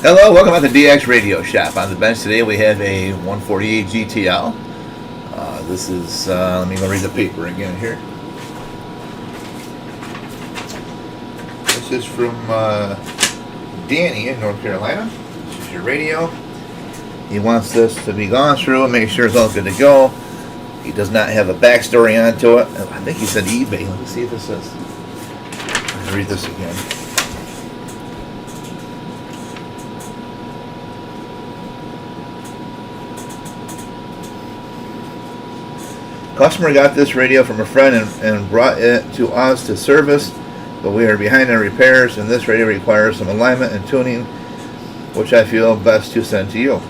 Hello, welcome to the DX Radio Shop. On the bench today we have a 148 GTL. This is, let me go read the paper again here. This is from Danny in North Carolina. This is your radio. He wants this to be gone through and make sure it's all good to go. He does not have a backstory onto it. I think he said eBay. Let me see if it says. Let me read this again. Customer got this radio from a friend and brought it to us to service, but we are behind on repairs, and this radio requires some alignment and tuning, which I feel best to send to you.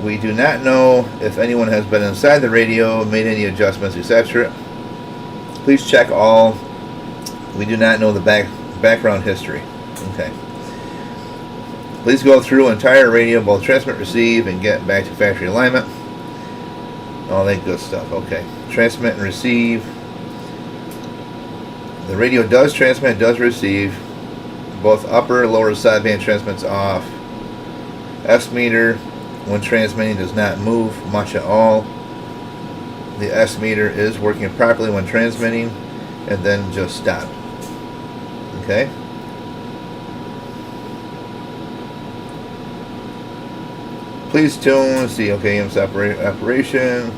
We do not know if anyone has been inside the radio, made any adjustments, etc. Please check all. We do not know the background history. Okay. Please go through entire radio, both transmit, receive, and get back to factory alignment. All that good stuff. Okay. Transmit and receive. The radio does transmit, does receive. Both upper and lower sideband transmits off. S meter when transmitting does not move much at all. The S meter is working properly when transmitting and then just stopped. Okay. Please tune. See, okay, EMS operation.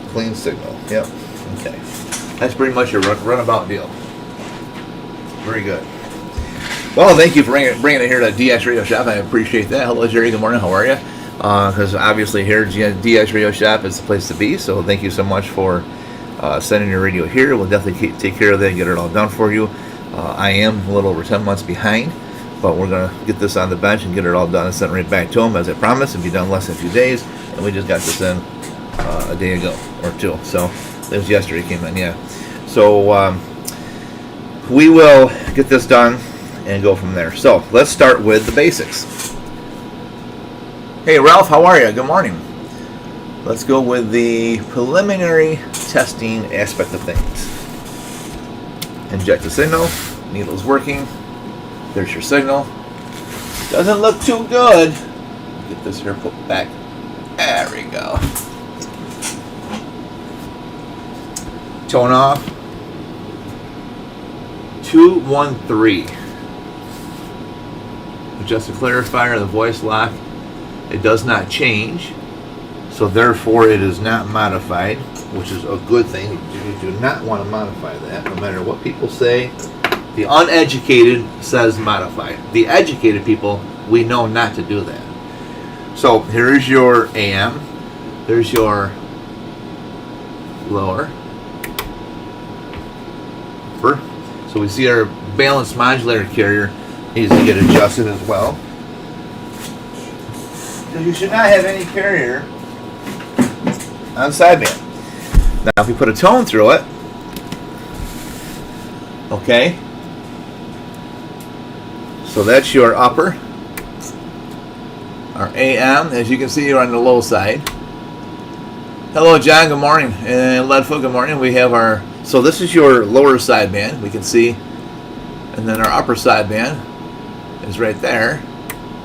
Clean signal. Yep. Okay. That's pretty much a runabout deal. Very good. Well, thank you for bringing it here to DX Radio Shop. I appreciate that. Hello, Jerry. Good morning. How are you? Because obviously here, DX Radio Shop is the place to be. So thank you so much for sending your radio here. We'll definitely take care of that and get it all done for you. I am a little over 10 months behind, but we're going to get this on the bench and get it all done and send it right back to them as I promised. It'll be done less than a few days. And we just got this in a day ago or two. So it was yesterday it came in, yeah. So we will get this done and go from there. So let's start with the basics. Hey Ralph, how are you? Good morning. Let's go with the preliminary testing aspect of things. Inject the signal. Needle's working. There's your signal. Doesn't look too good. Get this here put back. There we go. Tone off. 213. Adjust the clarifier, the voice lock. It does not change, so therefore it is not modified, which is a good thing. You do not want to modify that, no matter what people say. The uneducated says modified. The educated people, we know not to do that. So here's your AM. There's your lower. Upper. So we see our balanced modulator carrier needs to get adjusted as well. Because you should not have any carrier on sideband. Now if we put a tone through it, okay, so that's your upper. Our AM, as you can see, you're on the low side. Hello John, good morning. And Leadfoot, good morning. We have our, so this is your lower sideband, we can see. And then our upper sideband is right there.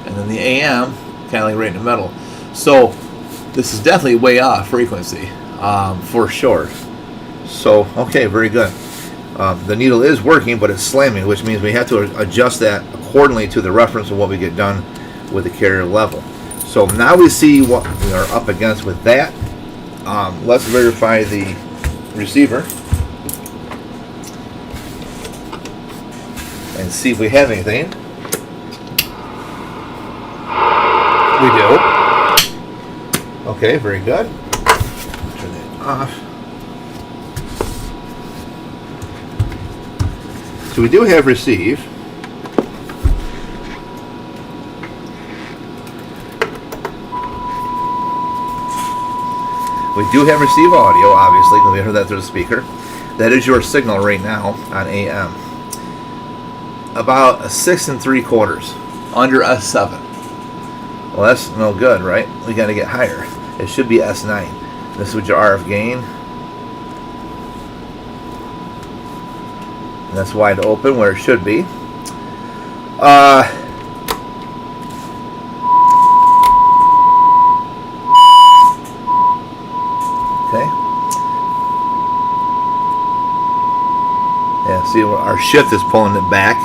And then the AM, kind of like right in the middle. So this is definitely way off frequency, for sure. So, okay, very good. The needle is working, but it's slamming, which means we have to adjust that accordingly to the reference of what we get done with the carrier level. So now we see what we are up against with that. Let's verify the receiver and see if we have anything. We do. Okay, very good. Turn that off. So we do have receive. We do have receive audio, obviously, because we heard that through the speaker. That is your signal right now on AM. About a 6 3/4, under S7. Well, that's no good, right? We got to get higher. It should be S9. This is your RF gain. That's wide open where it should be. See, our shift is pulling it back.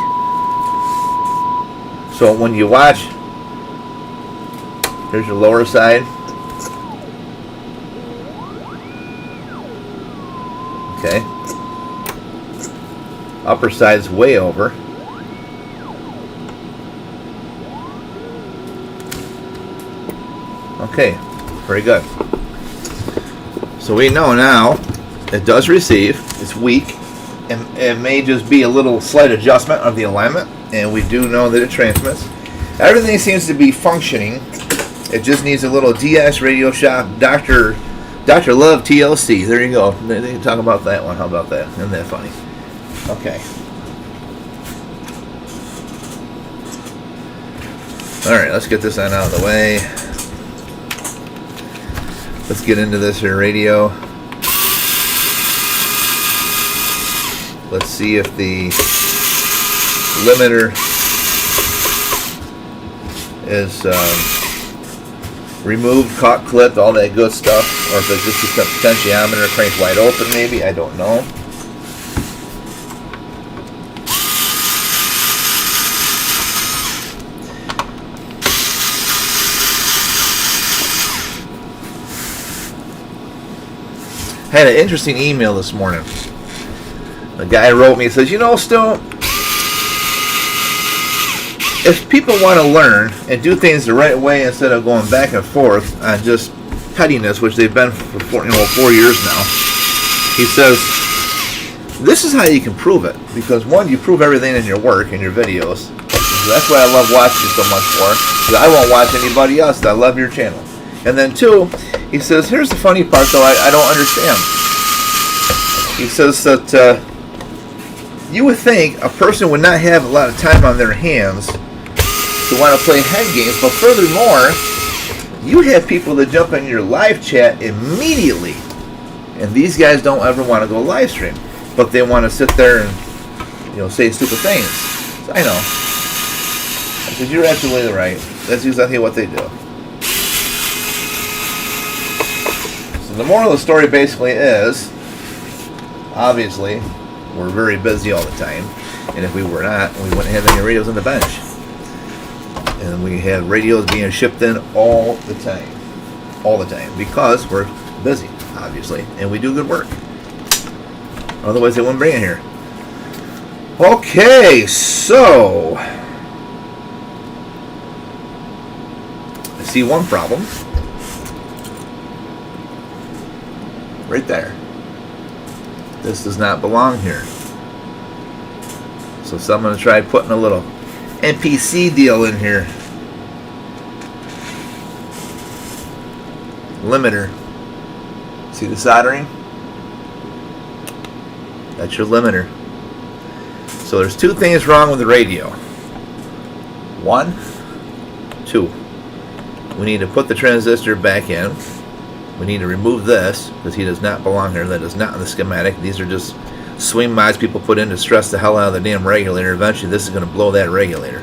So when you watch, here's your lower side. Okay. Upper side's way over. Okay, very good. So we know now it does receive. It's weak. And it may just be a little slight adjustment of the alignment, and we do know that it transmits. Everything seems to be functioning. It just needs a little DS Radio Shop Dr. Love TLC. There you go. They can talk about that one. How about that? Isn't that funny? Okay. All right, let's get this on out of the way. Let's get into this here radio. Let's see if the limiter is removed, caught, clipped, all that good stuff, or if it's just a potentiometer cranked wide open, maybe. I don't know. I had an interesting email this morning. The guy wrote me, he says, you know, Stu, if people want to learn and do things the right way instead of going back and forth on just pettiness, which they've been for 4 years now, he says, this is how you can prove it. Because one, you prove everything in your work, in your videos. That's why I love watching you so much for. Because I won't watch anybody else. I love your channel. And then two, he says, here's the funny part, though, I don't understand. He says that you would think a person would not have a lot of time on their hands to want to play head games, but furthermore, you have people that jump in your live chat immediately, and these guys don't ever want to go live stream, but they want to sit there and, you know, say stupid things. So I know. I said, you're absolutely right. That's exactly what they do. So the moral of the story basically is, obviously, we're very busy all the time, and if we were not, we wouldn't have any radios on the bench. And we have radios being shipped in all the time, because we're busy, obviously, and we do good work. Otherwise, they wouldn't bring it here. Okay, so I see one problem right there. This does not belong here. So someone tried putting a little NPC deal in here. Limiter. See the soldering? That's your limiter. So there's two things wrong with the radio. One, two. We need to put the transistor back in. We need to remove this because he does not belong here. That is not in the schematic. These are just swing mods people put in to stress the hell out of the damn regulator. Eventually this is going to blow that regulator.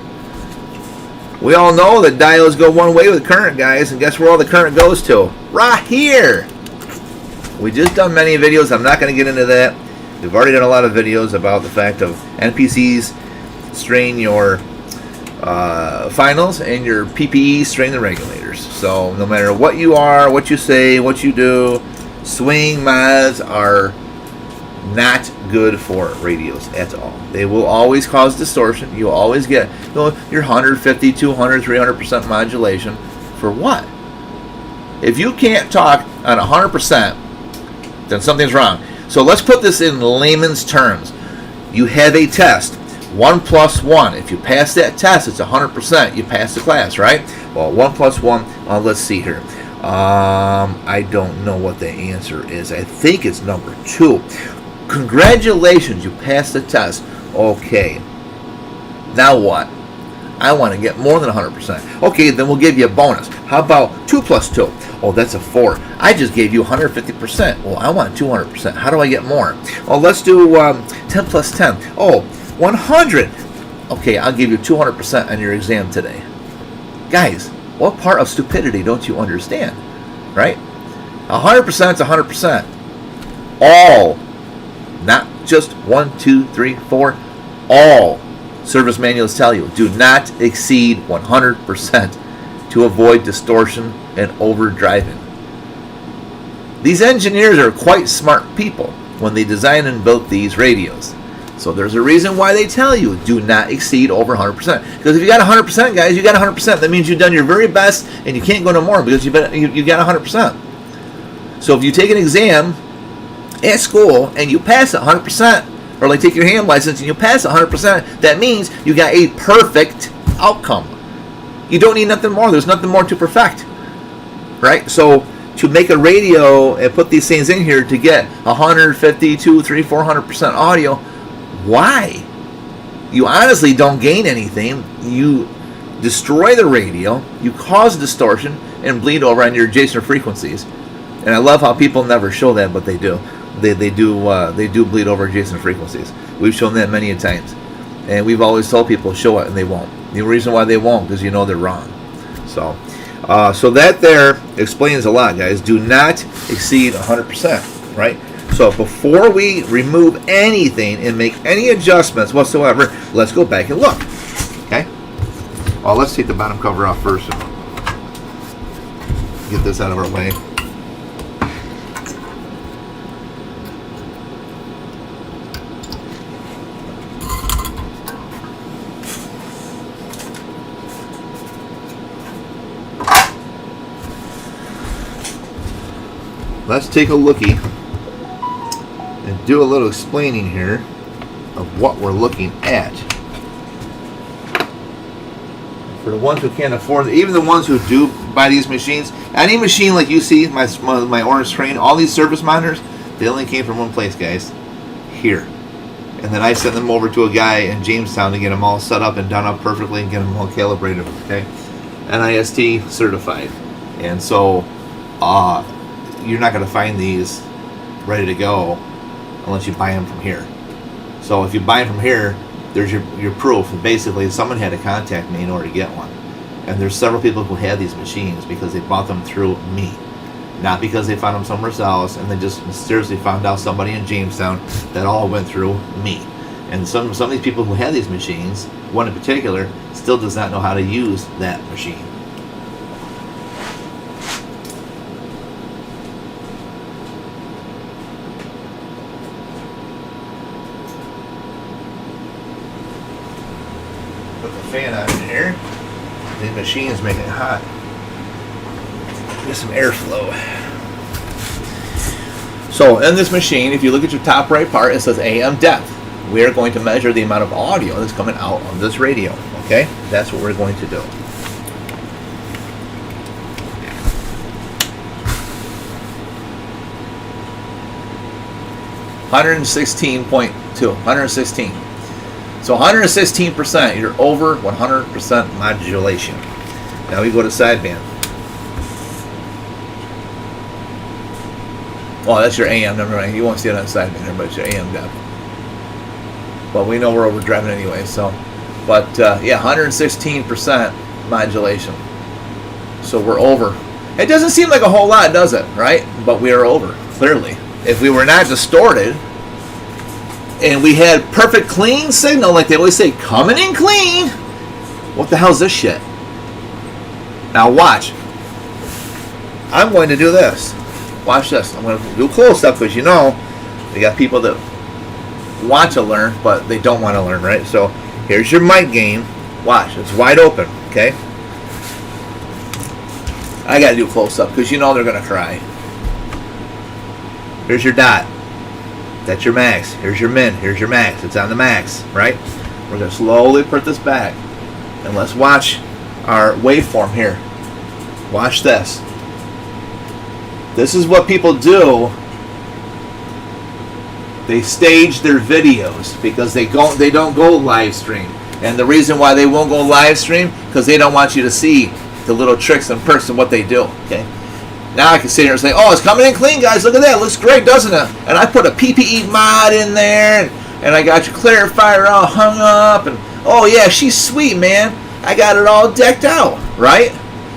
We all know that diodes go one way with current, guys, and guess where all the current goes to? Right here! We just done many videos. I'm not going to get into that. We've already done a lot of videos about the fact of NPCs strain your finals and your PPE strain the regulators. So no matter what you are, what you say, what you do, swing mods are not good for radios at all. They will always cause distortion. You'll always get your 150, 200, 300% modulation. For what? If you can't talk on 100%, then something's wrong. So let's put this in layman's terms. You have a test. 1 plus 1. If you pass that test, it's 100%. You pass the class, right? Well, 1 plus 1, let's see here. I don't know what the answer is. I think it's number 2. Congratulations, you passed the test. Okay. Now what? I want to get more than 100%. Okay, then we'll give you a bonus. How about 2 plus 2? Oh, that's a 4. I just gave you 150%. Well, I want 200%. How do I get more? Well, let's do 10 plus 10. Oh, 100. Okay, I'll give you 200% on your exam today. Guys, what part of stupidity don't you understand? Right? 100% is 100%. All. Not just 1, 2, 3, 4. All service manuals tell you do not exceed 100% to avoid distortion and overdriving. These engineers are quite smart people when they designed and built these radios. So there's a reason why they tell you do not exceed over 100%. Because if you got 100%, guys, you got 100%. That means you've done your very best, and you can't go no more because you got 100%. So if you take an exam at school and you pass 100%, or like take your hand license and you pass 100%, that means you got a perfect outcome. You don't need nothing more. There's nothing more to perfect, right? So to make a radio and put these things in here to get 150, 200, 300, 400% audio, why? You honestly don't gain anything. You destroy the radio, you cause distortion, and bleed over on your adjacent frequencies. And I love how people never show that, but they do. They do bleed over adjacent frequencies. We've shown that many a times, and we've always told people show it, and they won't. The reason why they won't is they're wrong. So that there explains a lot, guys. Do not exceed 100%, right? So before we remove anything and make any adjustments whatsoever, let's go back and look. Okay. Well, let's take the bottom cover off first and get this out of our way. Let's take a lookie and do a little explaining here of what we're looking at. For the ones who can't afford it, even the ones who do buy these machines, any machine like you see, my orange screen, all these service monitors, they only came from one place, guys, here. And then I sent them over to a guy in Jamestown to get them all set up and done up perfectly and get them all calibrated, okay? NIST certified. And so, you're not going to find these ready to go unless you buy them from here. So if you buy them from here, there's your proof. And basically, someone had to contact me in order to get one. And there's several people who had these machines because they bought them through me. Not because they found them somewhere else and they just mysteriously found out somebody in Jamestown that all went through me. And some of these people who had these machines, one in particular, still does not know how to use that machine. Fan on in here. The machine's making it hot. Get some airflow. So in this machine, if you look at your top right part, it says AM depth. We are going to measure the amount of audio that's coming out of this radio. Okay? That's what we're going to do. $116.2. So 116%, you're over 100% modulation. Now we go to sideband. Oh, that's your AM, never mind. You won't see it on sideband, but it's your AM depth. But we know we're overdriving anyway, so. But yeah, 116% modulation. So we're over. It doesn't seem like a whole lot, does it? Right? But we are over, clearly. If we were not distorted, and we had perfect clean signal, like they always say, coming in clean. What the hell's this shit? Now watch. I'm going to do this. Watch this. I'm going to do close up because we got people that want to learn, but they don't want to learn, right? So here's your mic gain. Watch. It's wide open, okay? I got to do close up because they're going to cry. Here's your dot. That's your max. Here's your min. Here's your max. It's on the max, right? We're going to slowly put this back. And let's watch our waveform here. Watch this. This is what people do. They stage their videos because they don't go live stream. And the reason why they won't go live stream, because they don't want you to see the little tricks in person, what they do, okay? Now I can sit here and say, oh, it's coming in clean, guys. Look at that. It looks great, doesn't it? And I put a PPE mod in there, and I got your clarifier all hung up. And, oh, yeah, she's sweet, man. I got it all decked out, right?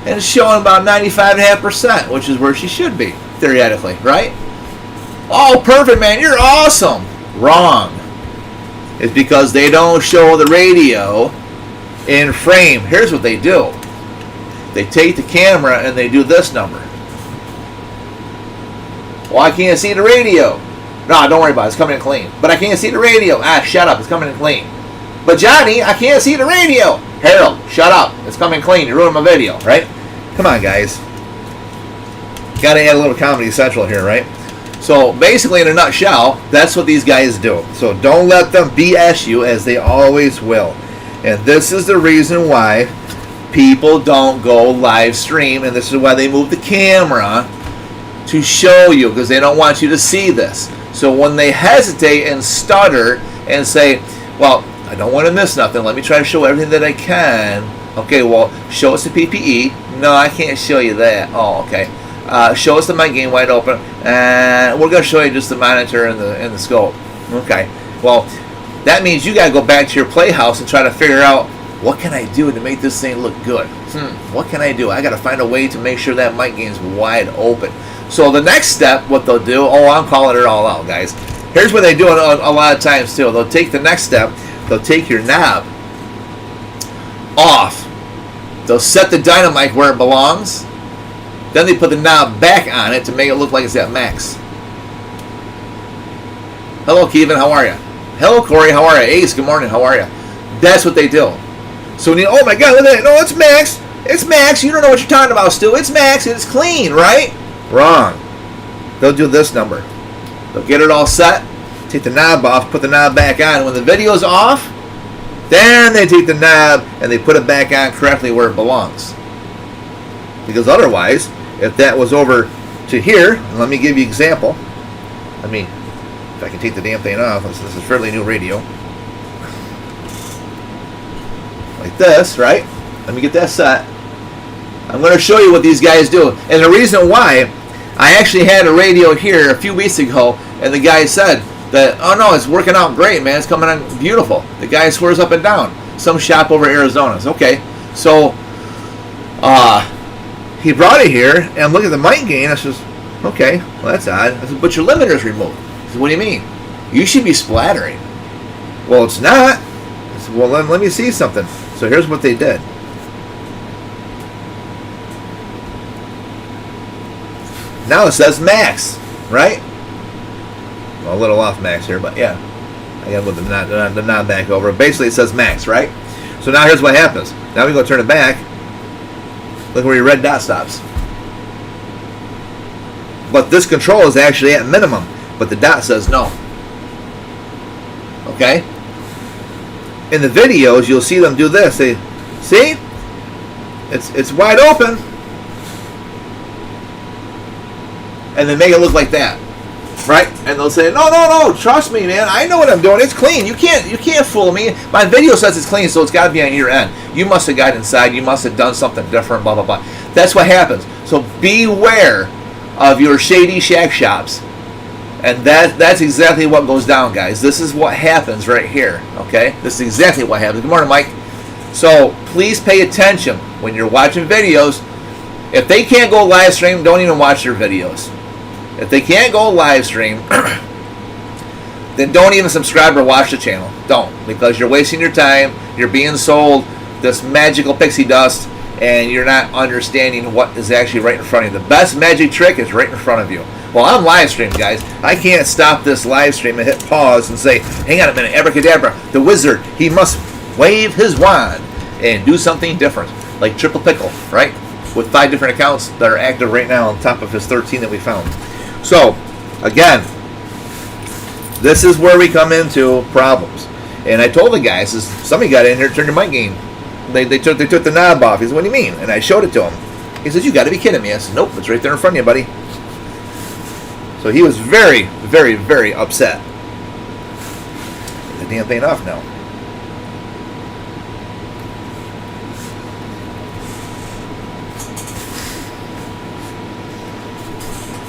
And it's showing about 95.5%, which is where she should be, theoretically, right? Oh, perfect, man. You're awesome. Wrong. It's because they don't show the radio in frame. Here's what they do. They take the camera and they do this number. Well, I can't see the radio. No, don't worry about it. It's coming in clean. But I can't see the radio. Ah, shut up. It's coming in clean. But Johnny, I can't see the radio. Harold, shut up. It's coming clean. You're ruining my video, right? Come on, guys. Got to add a little Comedy Central here, right? So basically, in a nutshell, that's what these guys do. So don't let them BS you, as they always will. And this is the reason why people don't go live stream, and this is why they move the camera to show you, because they don't want you to see this. So when they hesitate and stutter and say, well, I don't want to miss nothing, let me try to show everything that I can. Okay, well, show us the PPE. No, I can't show you that. Oh, okay. Show us the mic game wide open, and we're going to show you just the monitor and the scope. Okay. Well, that means you got to go back to your playhouse and try to figure out, what can I do to make this thing look good? What can I do? I got to find a way to make sure that mic game's wide open. So the next step, what they'll do, I'm calling it all out, guys. Here's what they do a lot of times too. They'll take the next step. They'll take your knob off. They'll set the dynamite where it belongs. Then they put the knob back on it to make it look like it's at max. Hello, Kevin. How are you? Hello, Corey. How are you? Ace. Good morning. How are you? That's what they do. So when you, oh my God, look at it. No, it's max. It's max. You don't know what you're talking about, Stu. It's max. It's clean, right? Wrong. They'll do this number. They'll get it all set, take the knob off, put the knob back on. When the video's off, then they take the knob and they put it back on correctly where it belongs. Because otherwise, if that was over to here, and let me give you an example. I mean, if I can take the damn thing off, this is a fairly new radio. Like this, right? Let me get that set. I'm going to show you what these guys do. And the reason why, I actually had a radio here a few weeks ago, and the guy said that, oh no, it's working out great, man. It's coming on beautiful. The guy swears up and down. Some shop over Arizona. Okay. So, he brought it here, and I'm looking at the mic gain. I says, okay, well, that's odd. I said, but your limiter's removed. He said, what do you mean? You should be splattering. Well, it's not. I said, well, let me see something. So here's what they did. Now it says max, right? Well, a little off max here, but yeah. I got to move the knob back over. Basically, it says max, right? So now here's what happens. Now we go turn it back. Look where your red dot stops. But this control is actually at minimum, but the dot says no. Okay? In the videos, you'll see them do this. They see? It's wide open. And they make it look like that. Right? And they'll say, no, trust me, man. I know what I'm doing. It's clean. You can't fool me. My video says it's clean, so it's got to be on your end. You must have got inside. You must have done something different, blah, blah, blah. That's what happens. So beware of your shady shack shops. And that's exactly what goes down, guys. This is what happens right here, okay? This is exactly what happens. Good morning, Mike. So please pay attention when you're watching videos. If they can't go live stream, don't even watch their videos. If they can't go live stream, then don't even subscribe or watch the channel. Don't, because you're wasting your time. You're being sold this magical pixie dust, and you're not understanding what is actually right in front of you. The best magic trick is right in front of you. Well, I'm live streaming, guys. I can't stop this live stream and hit pause and say, hang on a minute, abracadabra, the wizard, he must wave his wand and do something different, like Triple Pickle, right? With 5 different accounts that are active right now on top of his 13 that we found. So, again, this is where we come into problems. And I told the guys, somebody got in here and turned your mic gain. They took the knob off. He said, what do you mean? And I showed it to him. He says, you got to be kidding me. I said, nope, it's right there in front of you, buddy. So he was very, very, very upset. Get the damn thing off now.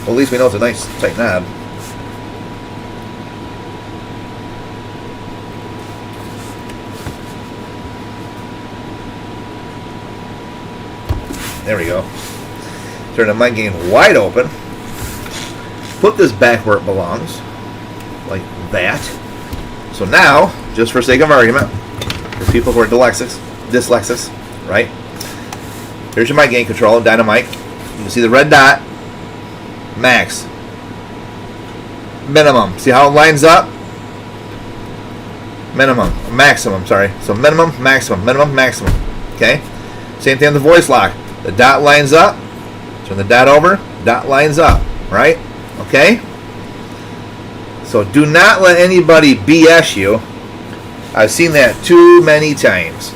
Well, at least we know it's a nice, tight knob. There we go. Turn the mic gain wide open. Put this back where it belongs. like that. So now, just for sake of argument, for people who are dyslexics, right? Here's your mic gain control, dynamic. You can see the red dot, max, minimum. See how it lines up? Minimum, maximum, sorry. So minimum, maximum, okay? Same thing on the voice lock. The dot lines up, turn the dot over, dot lines up, right? Okay? So do not let anybody BS you. I've seen that too many times.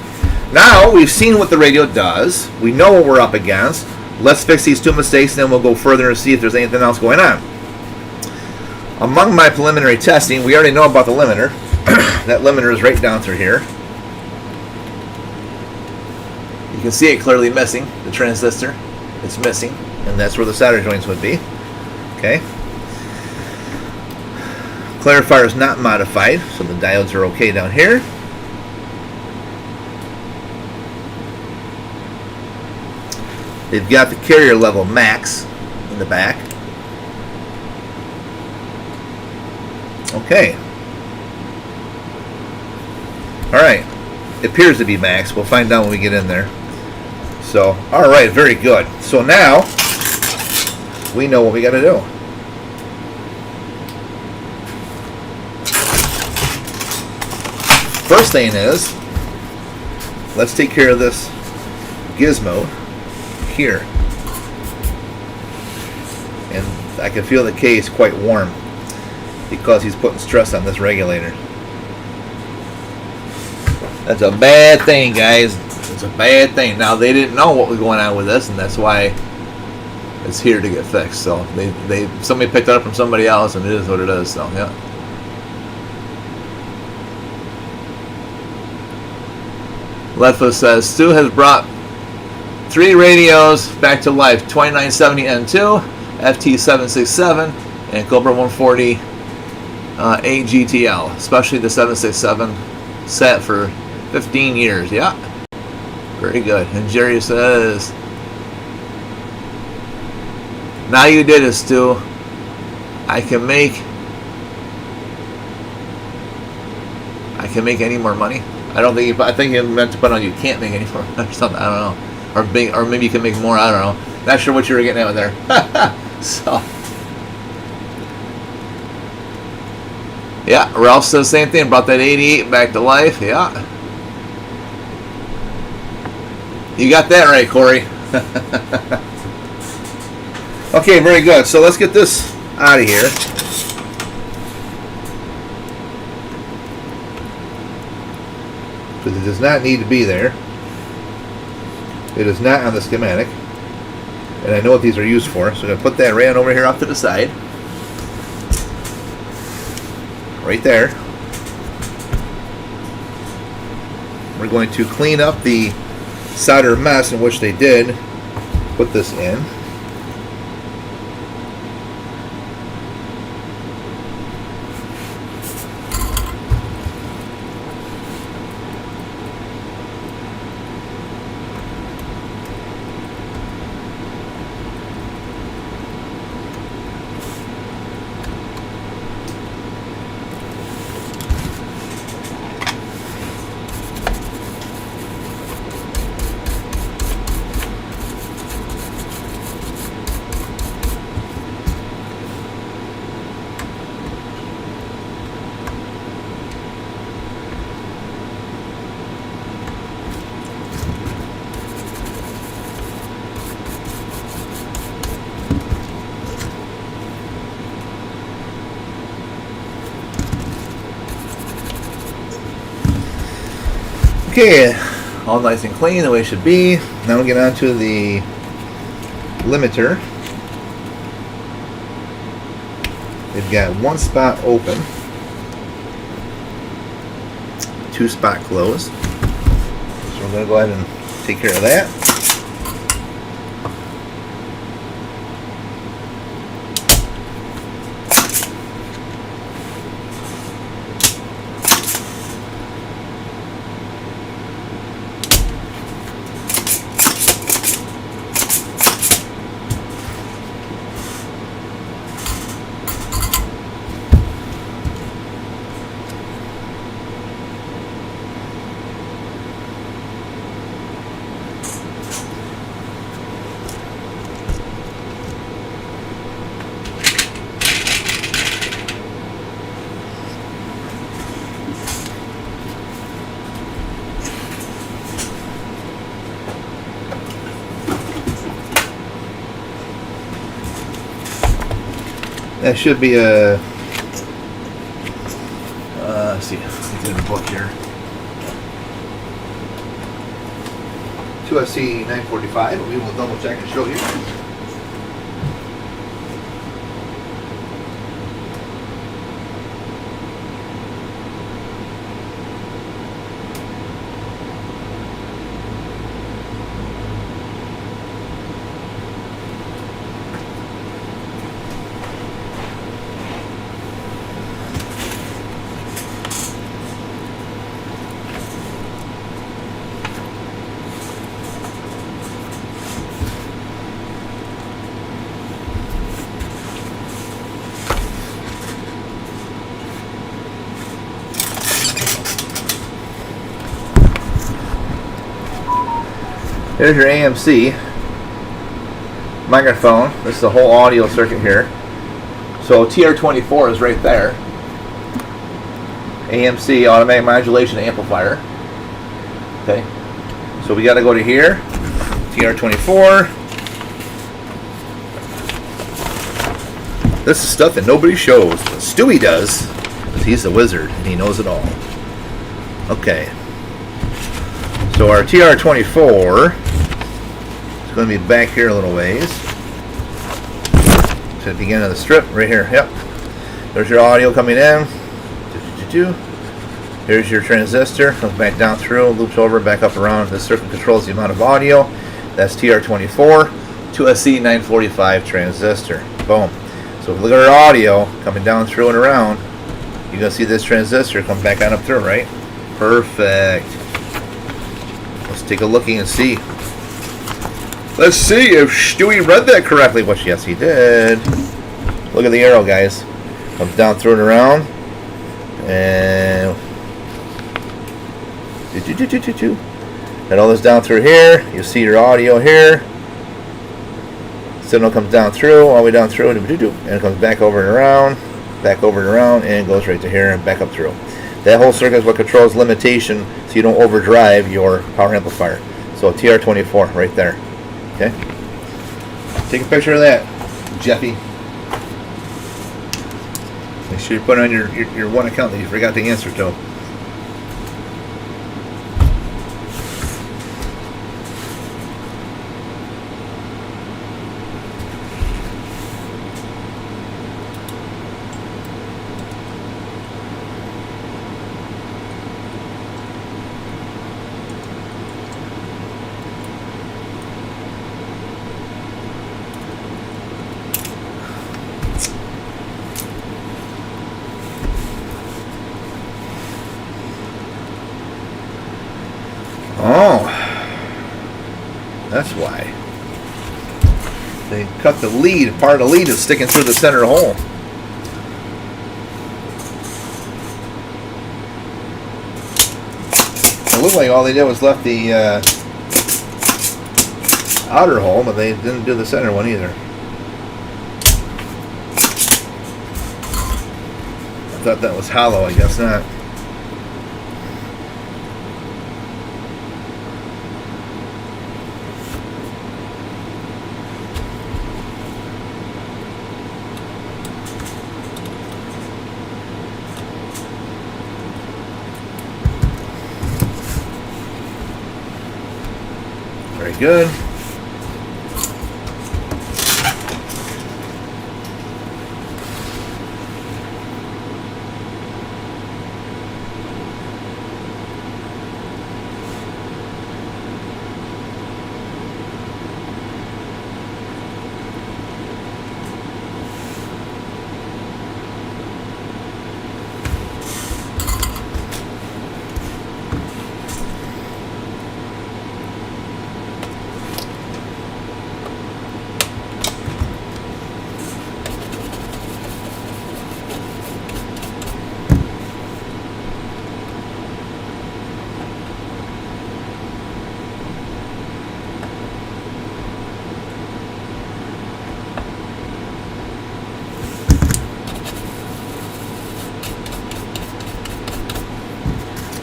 Now, we've seen what the radio does. We know what we're up against. Let's fix these two mistakes, and then we'll go further and see if there's anything else going on. Among my preliminary testing, we already know about the limiter. That limiter is right down through here. You can see it clearly missing, the transistor. It's missing, and that's where the solder joints would be. Okay. Clarifier is not modified, so the diodes are okay down here. They've got the carrier level max in the back. Okay. Alright. It appears to be max. We'll find out when we get in there. So, alright, very good. So now, we know what we got to do. First thing is, let's take care of this gizmo here. And I can feel the case quite warm because he's putting stress on this regulator. That's a bad thing, guys. It's a bad thing. Now, they didn't know what was going on with this, and that's why it's here to get fixed. So somebody picked it up from somebody else, and it is what it is. So yeah. Letfo says Stu has brought 3 radios back to life: 2970N2, FT767, and Cobra 140 AGTL. Especially the 767 sat for 15 years. Yeah, very good. And Jerry says, now you did it, Stu. I can make any more money. I don't think I think he meant to put on you can't make any more or something. I don't know. Or maybe you can make more. I don't know. Not sure what you were getting at with there. So yeah, Ralph says the same thing. Brought that 88 back to life. Yeah. You got that right, Corey. Okay, very good. So let's get this out of here. Because it does not need to be there. It is not on the schematic. And I know what these are used for. So I'm going to put that right on over here off to the side. Right there. We're going to clean up the solder mess in which they did put this in. Okay, all nice and clean the way it should be. Now we get on to the limiter. They've got one spot open, 2 spot closed. So we're going to go ahead and take care of that. That should be a. Let's see. It's in the book here. 2SC 945. We will double check and show you. There's your AMC microphone. This is the whole audio circuit here. So TR24 is right there. AMC, automatic modulation amplifier. Okay. So we got to go to here. TR24. This is stuff that nobody shows, but Stewie does, because he's the wizard and he knows it all. Okay. So our TR24 is going to be back here a little ways. To the beginning of the strip, right here. Yep. There's your audio coming in. Here's your transistor. Comes back down through, loops over, back up around. This circuit controls the amount of audio. That's TR24. 2SC 945 transistor. Boom. So if we look at our audio coming down through and around, you're going to see this transistor come back on up through, right? Perfect. Let's take a looky and see. Let's see if Stewie read that correctly. Which, yes, he did. Look at the arrow, guys. Comes down through and around. And all this down through here. You see your audio here. Signal comes down through, all the way down through, and it comes back over and around, and goes right to here and back up through. That whole circuit is what controls limitation, so you don't overdrive your power amplifier. So TR24 right there. Okay. Take a picture of that, Jeffy. Make sure you put it on your one account that you forgot the answer to. Oh, that's why. They cut the lead. Part of the lead is sticking through the center hole. It looked like all they did was left the outer hole, but they didn't do the center one either. I thought that was hollow. I guess not. Very good.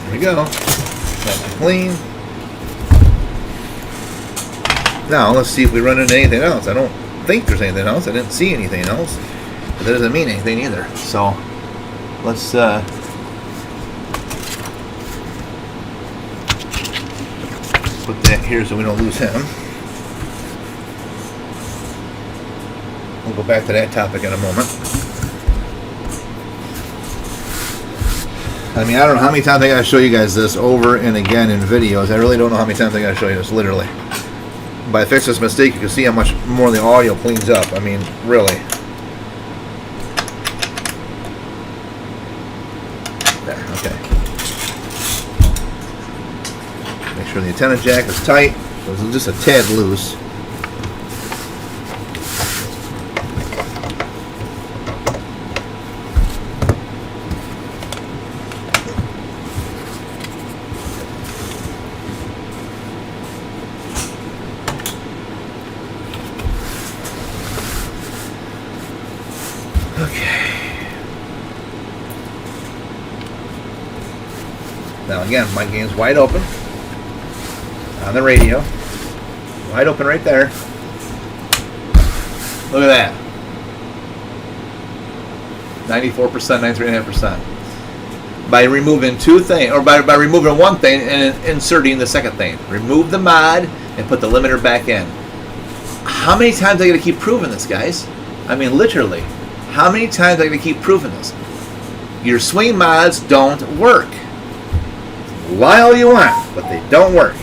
There we go. Nice and clean. Now let's see if we run into anything else. I don't think there's anything else. I didn't see anything else. But that doesn't mean anything either. So let's put that here so we don't lose him. We'll go back to that topic in a moment. I mean, I don't know how many times I gotta show you guys this over and again in videos. I really don't know how many times I gotta show you this, literally. By fixing this mistake, you can see how much more the audio cleans up. I mean, really. There, okay. Make sure the antenna jack is tight. It's just a tad loose. Now again, my game's wide open on the radio. Wide open right there. Look at that. 94%, 93.5%. By removing two things, or by removing one thing and inserting the second thing. Remove the mod and put the limiter back in. How many times are I going to keep proving this, guys? I mean, literally. How many times are I going to keep proving this? Your swing mods don't work. Lie all you want, but they don't work.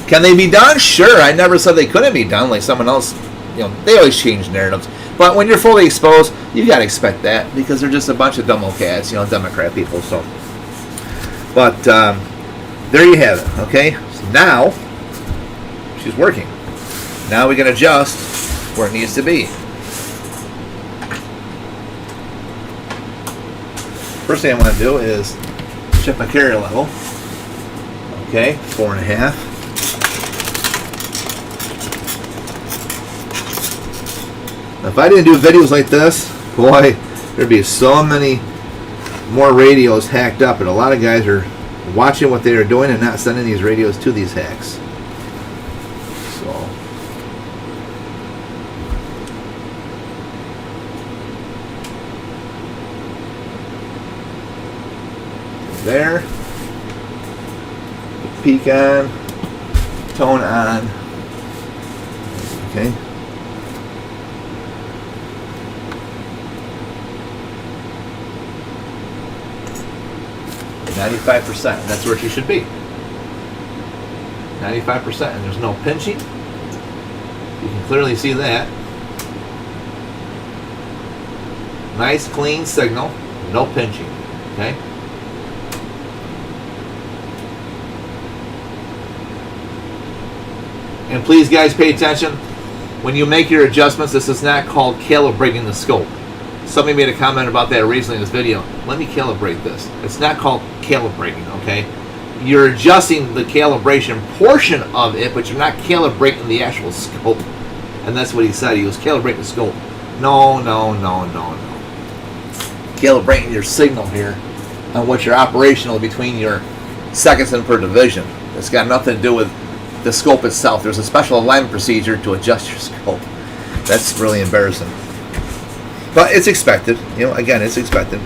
Can they be done? Sure. I never said they couldn't be done like someone else. You know, they always change narratives. But when you're fully exposed, you got to expect that because they're just a bunch of dumbo cats, you know, Democrat people. So, but there you have it. Okay. So now she's working. Now we can adjust where it needs to be. First thing I want to do is check my carrier level. Okay, 4.5. If I didn't do videos like this, boy, there'd be so many more radios hacked up, and a lot of guys are watching what they are doing and not sending these radios to these hacks. So there, peak on, tone on. Okay. $95%. That's where she should be. 95%, and there's no pinching. You can clearly see that. Nice clean signal, no pinching. Okay. And please, guys, pay attention. When you make your adjustments, this is not called calibrating the scope. Somebody made a comment about that recently in this video. Let me calibrate this. It's not called calibrating, okay? You're adjusting the calibration portion of it, but you're not calibrating the actual scope. And that's what he said. He was calibrating the scope. No. Calibrating your signal here on what your operational between your seconds and per division. It's got nothing to do with the scope itself. There's a special alignment procedure to adjust your scope. That's really embarrassing. But it's expected. You know, again, it's expected.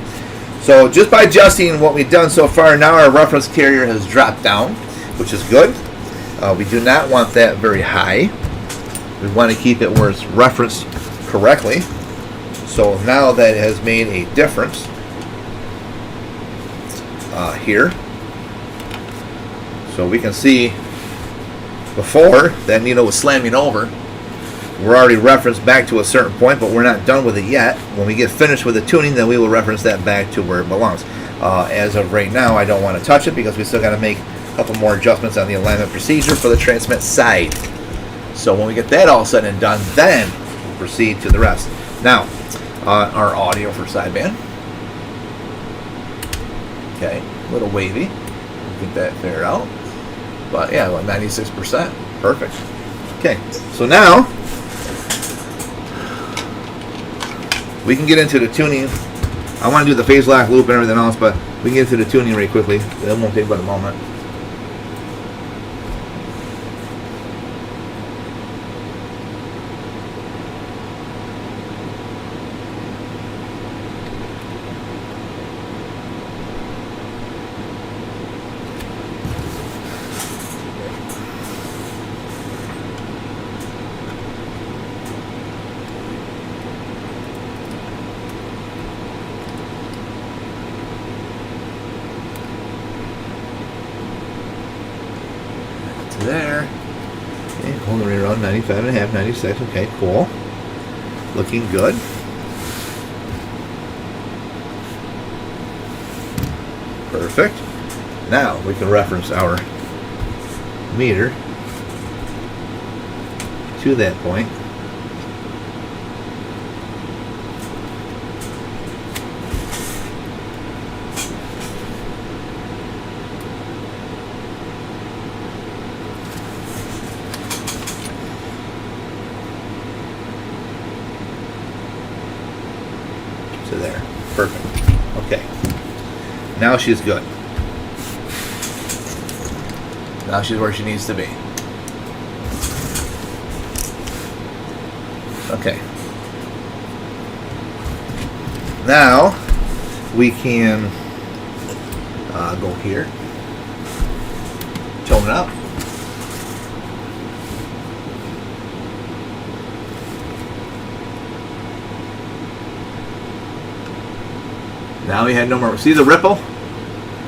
So just by adjusting what we've done so far, now our reference carrier has dropped down, which is good. We do not want that very high. We want to keep it where it's referenced correctly. So now that has made a difference here. So we can see before that needle was slamming over. We're already referenced back to a certain point, but we're not done with it yet. When we get finished with the tuning, then we will reference that back to where it belongs. As of right now, I don't want to touch it because we still got to make a couple more adjustments on the alignment procedure for the transmit side. So when we get that all said and done, then we'll proceed to the rest. Now, our audio for sideband. Okay, a little wavy. We'll get that figured out. But yeah, about 96%. Perfect. Okay, so now we can get into the tuning. I want to do the phase lock loop and everything else, but we can get into the tuning really quickly. It won't take but a moment. 91, 95 and a half, 96. Okay, cool. Looking good. Perfect. Now we can reference our meter to that point. To there. Perfect. Okay. Now she's good. Now she's where she needs to be. Okay. Now we can go here, tone it up. Now we had no more. See the ripple?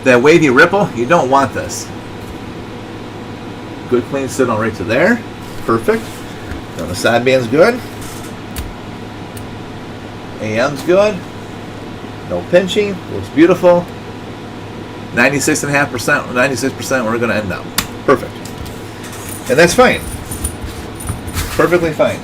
That wavy ripple? You don't want this. Good clean signal right to there. Perfect. Now the sideband's good. AM's good. No pinching. Looks beautiful. 96.5%. 96% we're going to end up. Perfect. And that's fine. Perfectly fine.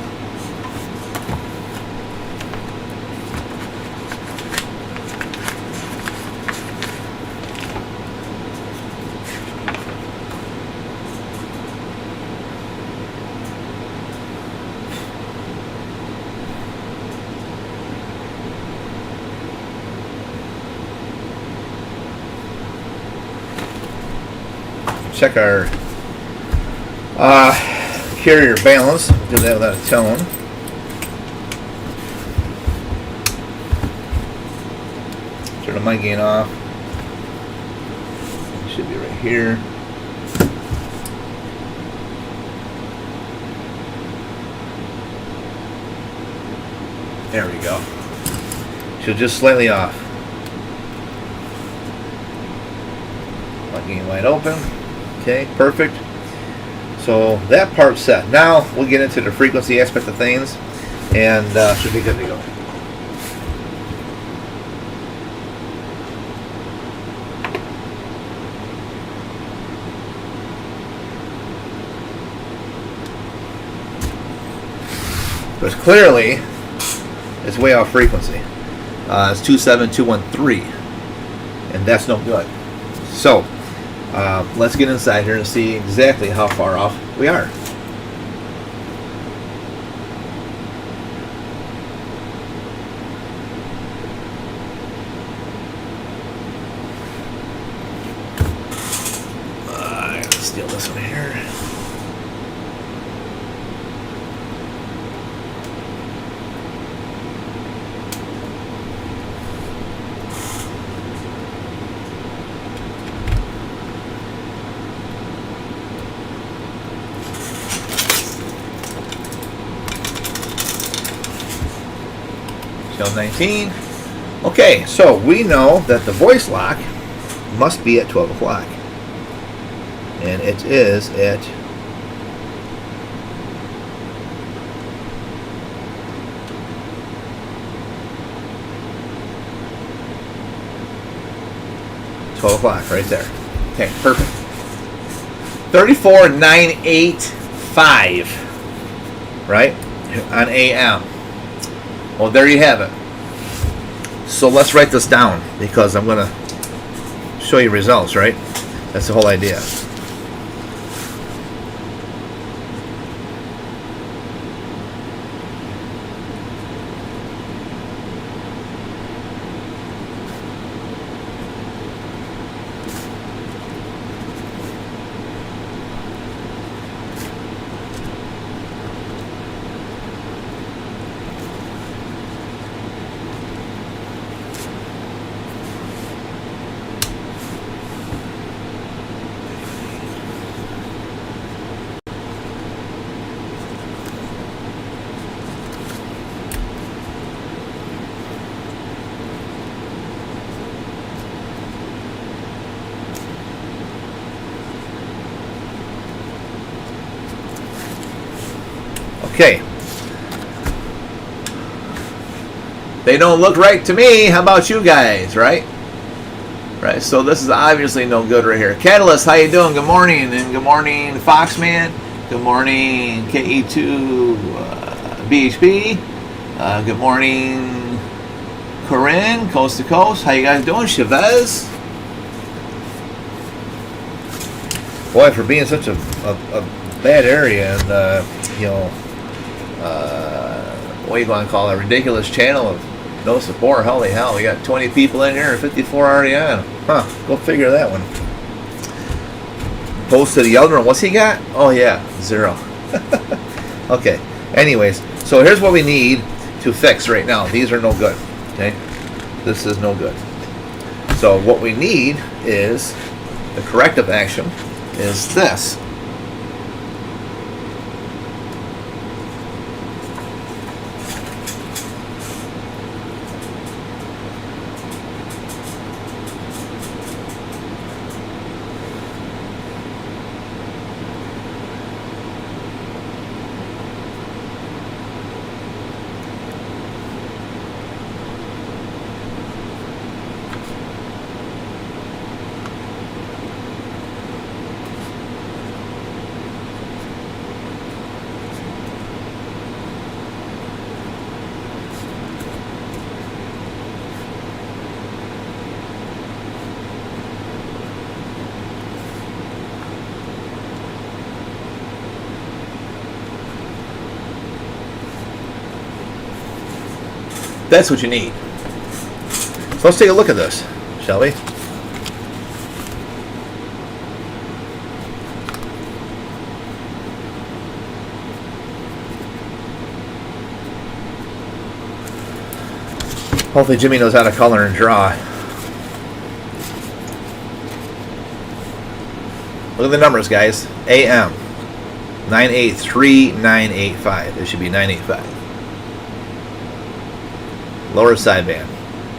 Check our carrier balance. Do that without a tone. Turn the mic gain off. It should be right here. There we go. So just slightly off. Mic gain wide open. Okay, perfect. So that part's set. Now we'll get into the frequency aspect of things, and should be good to go. But clearly, it's way off frequency. It's 27213, and that's no good. So let's get inside here and see exactly how far off we are. I gotta steal this one here. Shell 19. Okay, so we know that the voice lock must be at 12 o'clock. And it is at 12 o'clock right there. Okay, perfect. 34985, right, on AM. Well, there you have it. So let's write this down because I'm going to show you results, right? That's the whole idea. Okay. They don't look right to me. How about you guys, right? Right, so this is obviously no good right here. Catalyst, how you doing? Good morning. And good morning, Foxman. Good morning, KE2 BHP. Good morning, Corinne, Coast to Coast. How you guys doing? Chavez. Boy, for being such a bad area and, what are you going to call it? A ridiculous channel of no support. Holy hell, we got 20 people in here and 54 already on. Huh, go figure that one. Post to the other one. What's he got? Oh, yeah, 0. Okay, anyways, so here's what we need to fix right now. These are no good, okay? This is no good. So what we need is the corrective action is this. That's what you need. So let's take a look at this, shall we? Hopefully Jimmy knows how to color and draw. Look at the numbers, guys. AM 983985. It should be 985. Lower sideband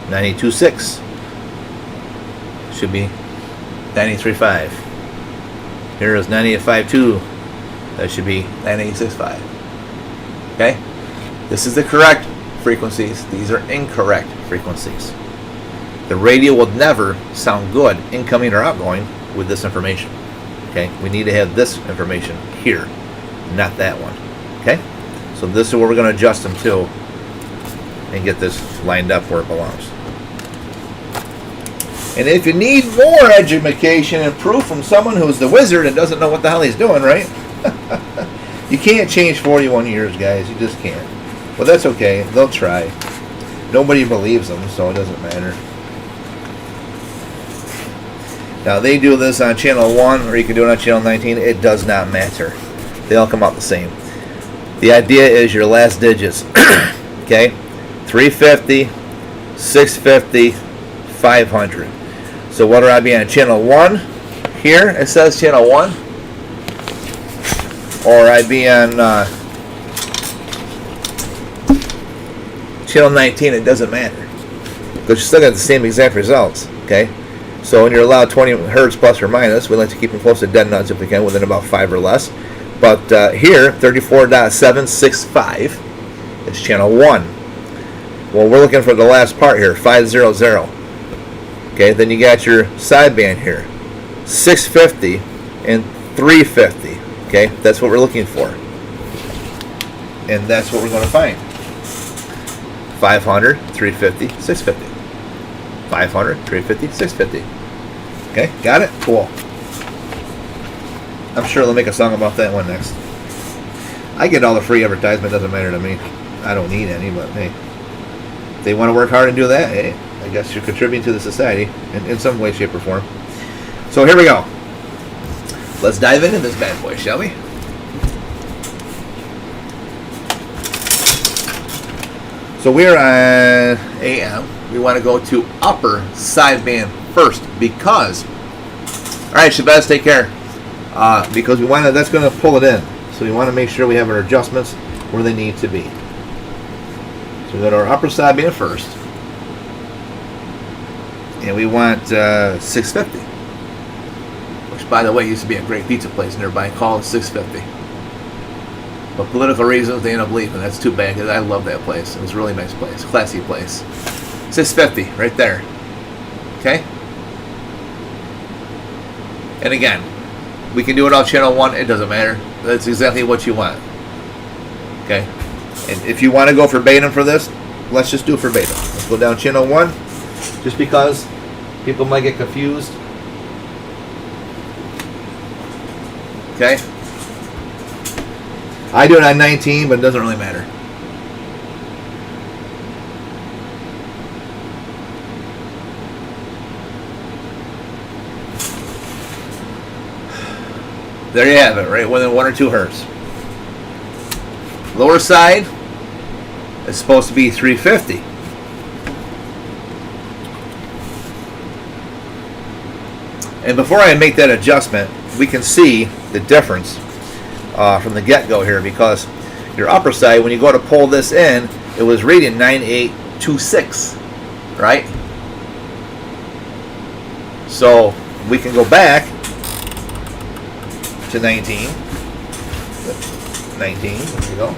982.6 should be 93.5. Here is 98.52. That should be 98.65. Okay, this is the correct frequencies. These are incorrect frequencies. The radio will never sound good incoming or outgoing with this information. Okay, we need to have this information here, not that one. Okay, so this is where we're going to adjust them to and get this lined up where it belongs. And if you need more education and proof from someone who's the wizard and doesn't know what the hell he's doing, right? You can't change 41 years, guys. You just can't. But that's okay. They'll try. Nobody believes them, so it doesn't matter. Now, they do this on channel 1, or you can do it on channel 19. It does not matter. They all come out the same. The idea is your last digits. Okay? 350, 650, 500. So whether I be on channel 1, here it says channel 1, or I be on channel 19, it doesn't matter. Because you still got the same exact results, okay? So when you're allowed 20 hertz plus or minus, we like to keep them close to dead nuts if we can, within about 5 or less. But here, 34.765 is channel 1. Well, we're looking for the last part here, 500. Okay, then you got your sideband here, 650 and 350. Okay, that's what we're looking for. And that's what we're going to find. 500, 350, 650. 500, 350, 650. Okay, got it? Cool. I'm sure they'll make a song about that one next. I get all the free advertisement, doesn't matter to me. I don't need any, but hey. If they want to work hard and do that, hey, I guess you're contributing to the society in some way, shape, or form. So here we go. Let's dive into this bad boy, shall we? So we're on AM. We want to go to upper sideband first because, all right, Shabazz, take care. Because we want to, that's going to pull it in. So we want to make sure we have our adjustments where they need to be. So we go to our upper sideband first. And we want 650. Which, by the way, used to be a great pizza place nearby called 650. But political reasons, they end up leaving. That's too bad, because I love that place. It was a really nice place. Classy place. 650, right there. Okay? And again, we can do it off channel 1. It doesn't matter. That's exactly what you want. Okay? And if you want to go verbatim for this, let's just do verbatim. Let's go down channel 1. Just because people might get confused. Okay? I do it on 19, but it doesn't really matter. There you have it, right within 1 or 2 hertz. Lower side is supposed to be 350. And before I make that adjustment, we can see the difference from the get-go here, because your upper side, when you go to pull this in, it was reading 9826, right? So we can go back to 19. 19, there you go.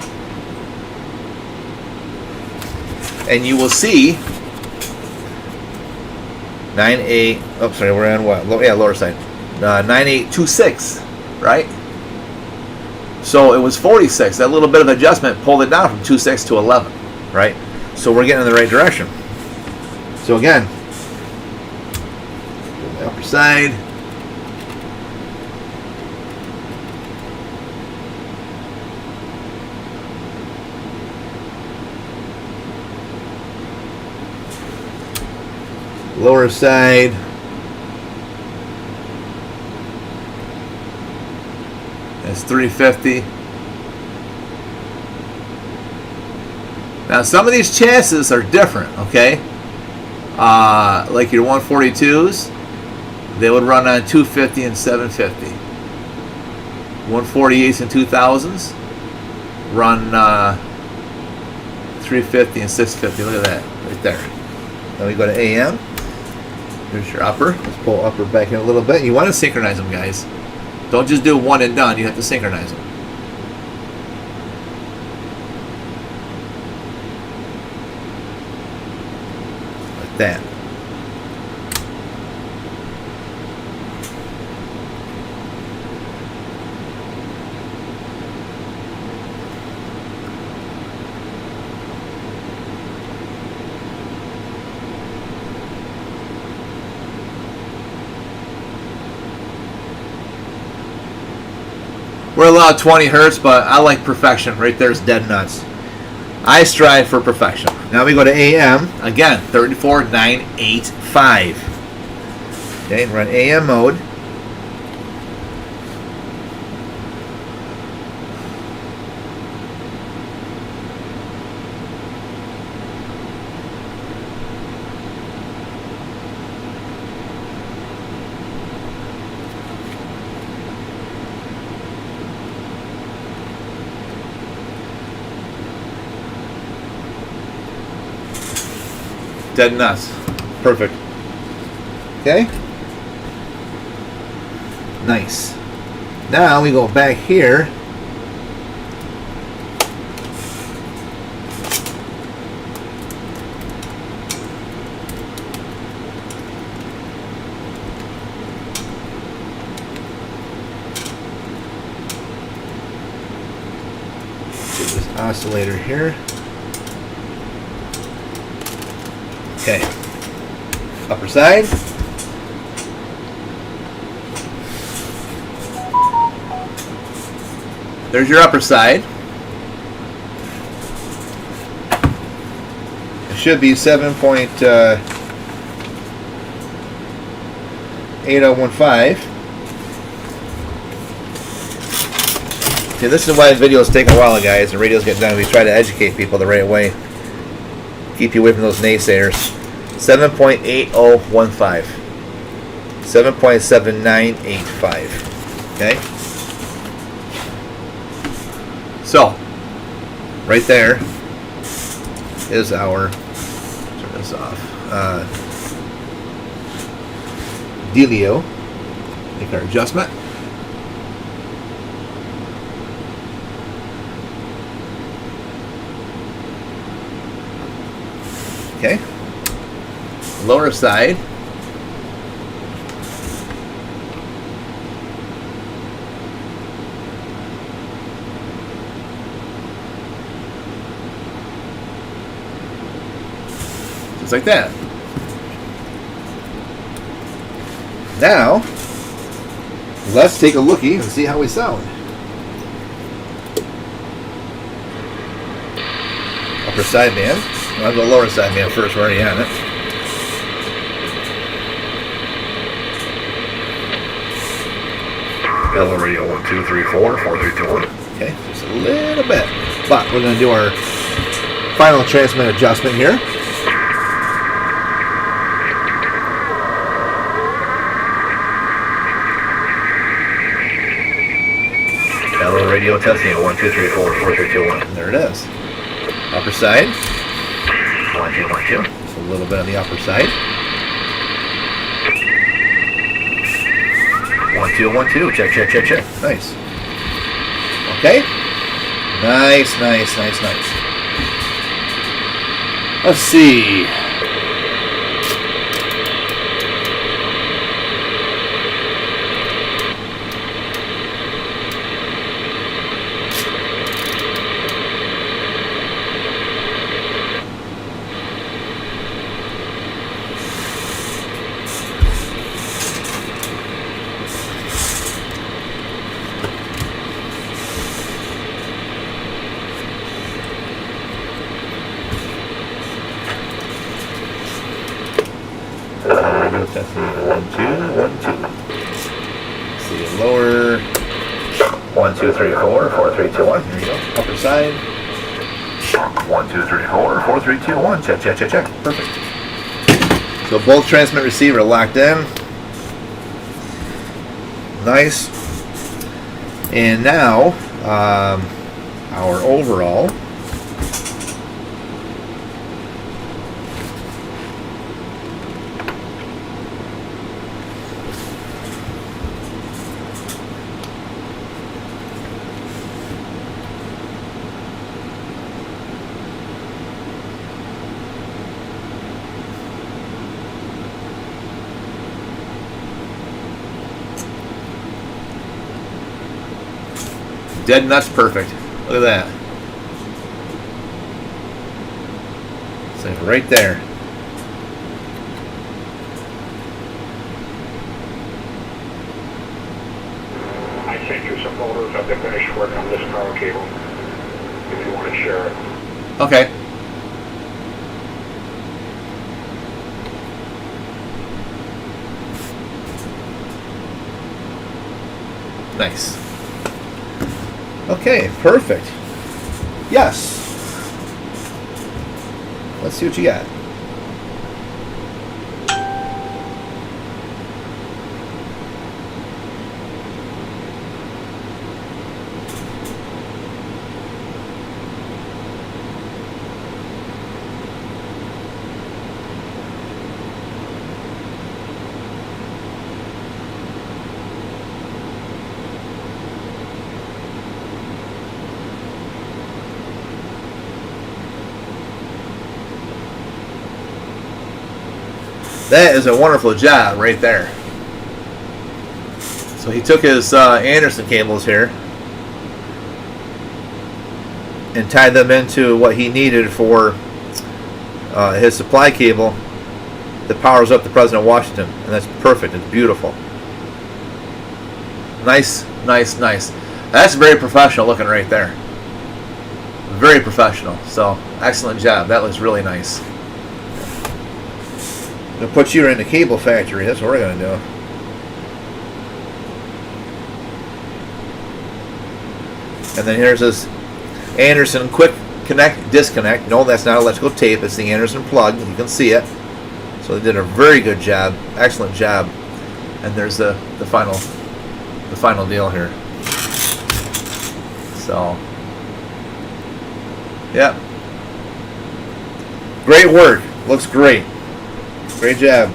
And you will see 98, oh sorry, we're on what? Lower side. 9826, right? So it was 46. That little bit of adjustment pulled it down from 26 to 11, right? So we're getting in the right direction. So again, the upper side. Lower side. That's 350. Now some of these chassis are different, okay? Like your 142s, they would run on 250 and 750. 148s and 2000s run 350 and 650. Look at that, right there. Then we go to AM. Here's your upper. Let's pull upper back in a little bit. You want to synchronize them, guys. Don't just do one and done. You have to synchronize them. Like that. We're allowed 20 hertz, but I like perfection. Right there's dead nuts. I strive for perfection. Now we go to AM. Again, 34985. Okay, run AM mode. Dead nuts. Perfect. Okay? Nice. Now we go back here. Get this oscillator here. Okay, upper side. There's your upper side. It should be 7.8015. See, this is why videos take a while, guys, and radios get done. We try to educate people the right way. Keep you away from those naysayers. 7.8015. 7.7985. Okay? So, right there is our, turn this off, dealio. Make our adjustment. Okay. Lower side. Just like that. Now, let's take a lookie and see how we sound. Upper sideband. I'll go lower sideband first. We're already on it. Hello, radio 1, 2, 3, 4, 4, 3, 2, 1. Okay, just a little bit. But we're going to do our final transmit adjustment here. Hello, radio testing 1, 2, 3, 4, 4, 3, 2, 1. And there it is. Upper side. 1, 2, 1, 2. Just a little bit on the upper side. 1, 2, 1, 2. Check, check, check, check. Nice. Okay. Nice, nice, nice, nice. Let's see. Testing 1, 2, 1, 2. Let's see, lower. 1, 2, 3, 4, 4, 3, 2, 1. There you go. Upper side. 1, 2, 3, 4, 4, 3, 2, 1. Check, check, check, check. Perfect. So both transmit receiver locked in. Nice. And now, our overall. Dead nuts perfect. Look at that. It's like right there. I sent you some photos of the finished work on this power cable, if you want to share it. Okay. Nice. Okay, perfect. Yes. Let's see what you got. That is a wonderful job right there. So he took his Anderson cables here and tied them into what he needed for his supply cable that powers up the President of Washington. And that's perfect. It's beautiful. Nice, nice, nice. That's very professional looking right there. Very professional. So, excellent job. That looks really nice. I'm going to put you in the cable factory. That's what we're going to do. And then here's this Anderson quick connect, disconnect. No, that's not electrical tape. It's the Anderson plug. You can see it. So they did a very good job. Excellent job. And there's the final deal here. So, yeah. Great work. Looks great. Great job.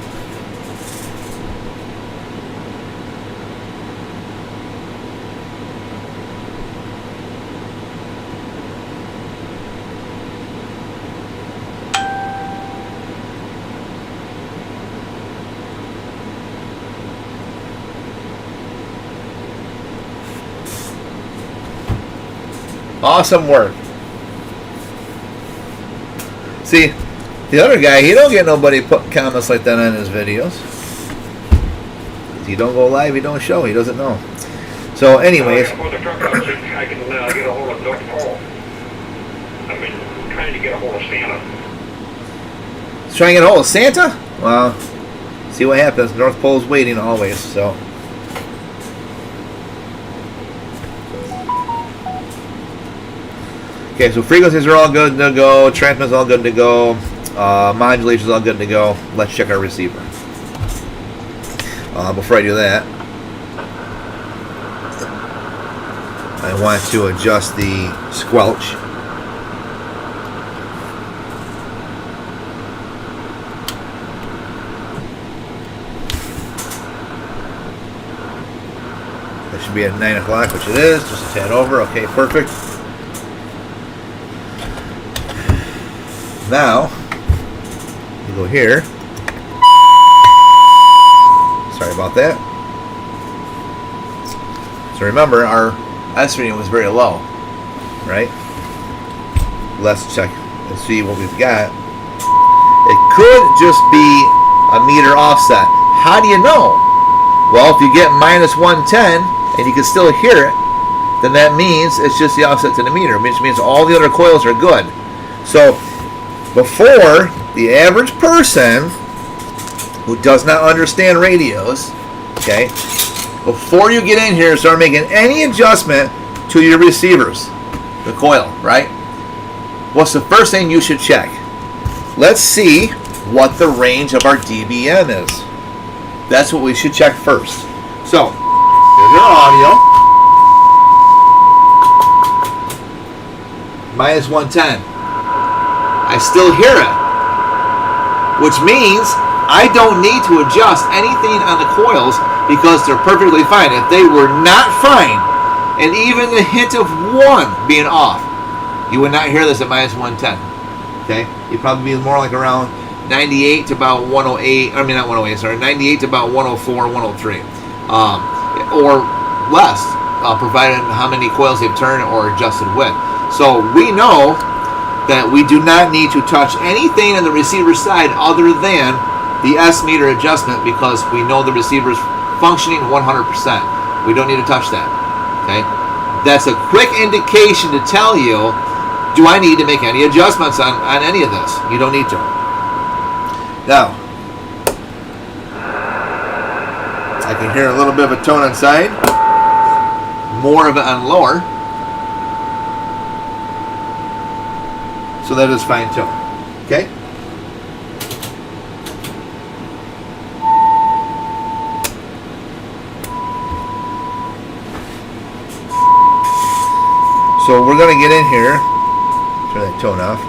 Awesome work. See, the other guy, he don't get nobody put comments like that on his videos. He don't go live, he don't show, he doesn't know. So anyways. I can get a hold of North Pole. I've been trying to get a hold of Santa. Trying to get a hold of Santa? Well, see what happens. North Pole's waiting always, so. Okay, so frequencies are all good to go. Transmit's all good to go. Modulation's all good to go. Let's check our receiver. Before I do that, I want to adjust the squelch. That should be at 9 o'clock, which it is. Just a tad over. Okay, perfect. Now, you go here. Sorry about that. So remember, our S reading was very low, right? Let's check and see what we've got. It could just be a meter offset. How do you know? Well, if you get minus 110 and you can still hear it, then that means it's just the offset to the meter, which means all the other coils are good. So before, the average person who does not understand radios, okay, before you get in here and start making any adjustment to your receivers, the coil, right? What's the first thing you should check? Let's see what the range of our DBM is. That's what we should check first. So, here's your audio. Minus 110. I still hear it, which means I don't need to adjust anything on the coils because they're perfectly fine. If they were not fine, and even the hint of one being off, you would not hear this at minus 110. Okay? You'd probably be more like around 98 to about 108. I mean, not 108, sorry. 98 to about 104, 103. Or less, provided how many coils they've turned or adjusted with. So we know that we do not need to touch anything on the receiver side other than the S meter adjustment because we know the receiver's functioning 100%. We don't need to touch that. Okay? That's a quick indication to tell you, do I need to make any adjustments on any of this? You don't need to. Now, I can hear a little bit of a tone on side, more of it on lower. So that is fine too. Okay? So we're going to get in here. Turn that tone off.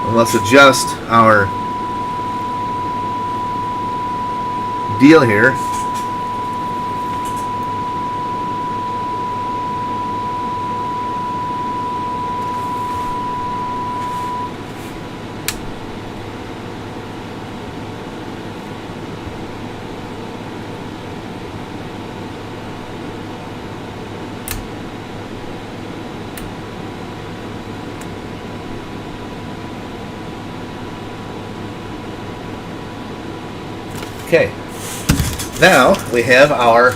And let's adjust our deal here. Okay, now we have our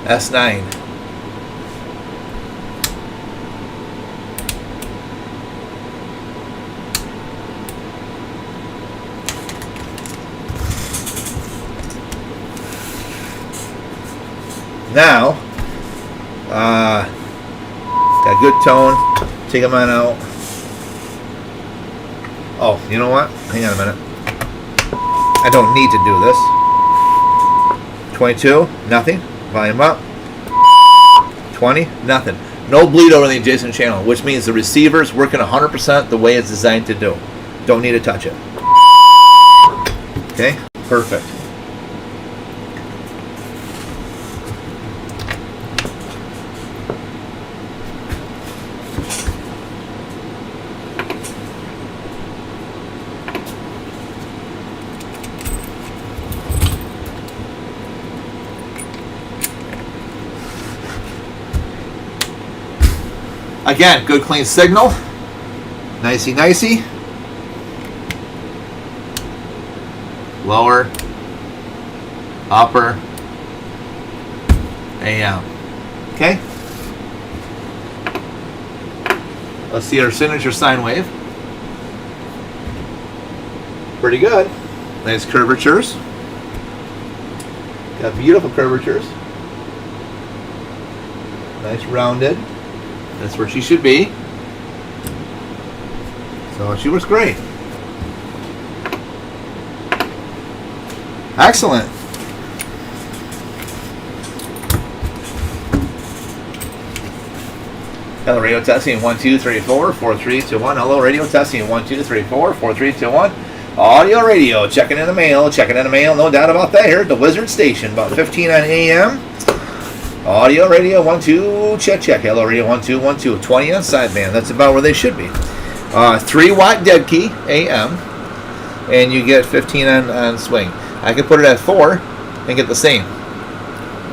S9. Now, got good tone. Take them on out. Oh, you know what? Hang on a minute. I don't need to do this. 22, nothing. Volume up. 20, nothing. No bleed over the adjacent channel, which means the receiver's working 100% the way it's designed to do. Don't need to touch it. Okay, perfect. Again, good clean signal. Nicey nicey. Lower, upper, AM. Okay? Let's see our signature sine wave. Pretty good. Nice curvatures. Got beautiful curvatures. Nice rounded. That's where she should be. So she works great. Excellent. Hello, radio testing 1 2 3 4 4 3 2 1. Hello, radio testing 1 2 3 4 4 3 2 1. Audio radio checking in the mail, checking in the mail. No doubt about that. Here at the Wizard Station, about 15 on AM. Audio radio 1 2 check check. Hello, radio 1 2 1 2. 20 on sideband. That's about where they should be. 3-watt dead key AM, and you get 15 on swing. I could put it at 4 and get the same.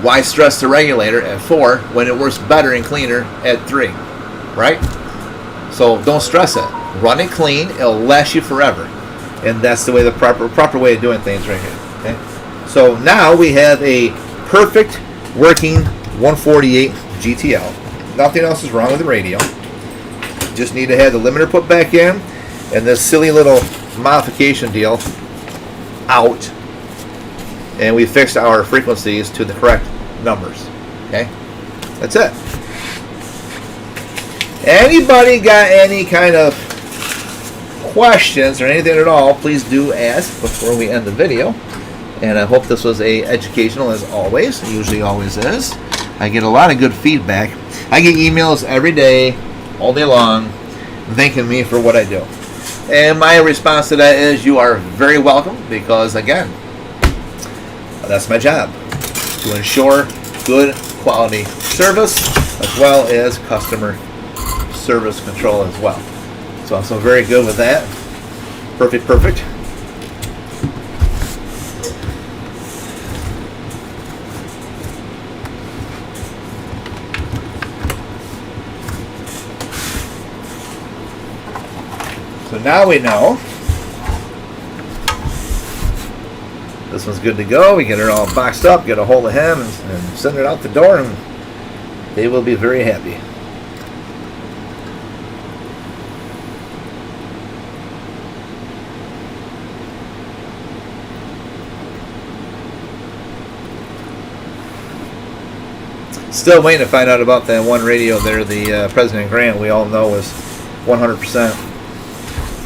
Why stress the regulator at 4 when it works better and cleaner at 3, right? So don't stress it. Run it clean. It'll last you forever, and that's the way, the proper way of doing things right here. Okay. So now we have a perfect working 148 GTL. Nothing else is wrong with the radio. Just need to have the limiter put back in, and this silly little modification deal out, and we fixed our frequencies to the correct numbers. Okay, that's it. Anybody got any kind of questions or anything at all, please do ask before we end the video. And I hope this was educational, as always. It usually always is. I get a lot of good feedback. I get emails every day, all day long, thanking me for what I do. And my response to that is, you are very welcome, because again, that's my job, to ensure good quality service as well as customer service control as well. So I'm very good with that. Perfect. So now we know this one's good to go. We get her all boxed up, get a hold of him, and send it out the door, and they will be very happy. Still waiting to find out about that one radio there, the President Grant, we all know is 100%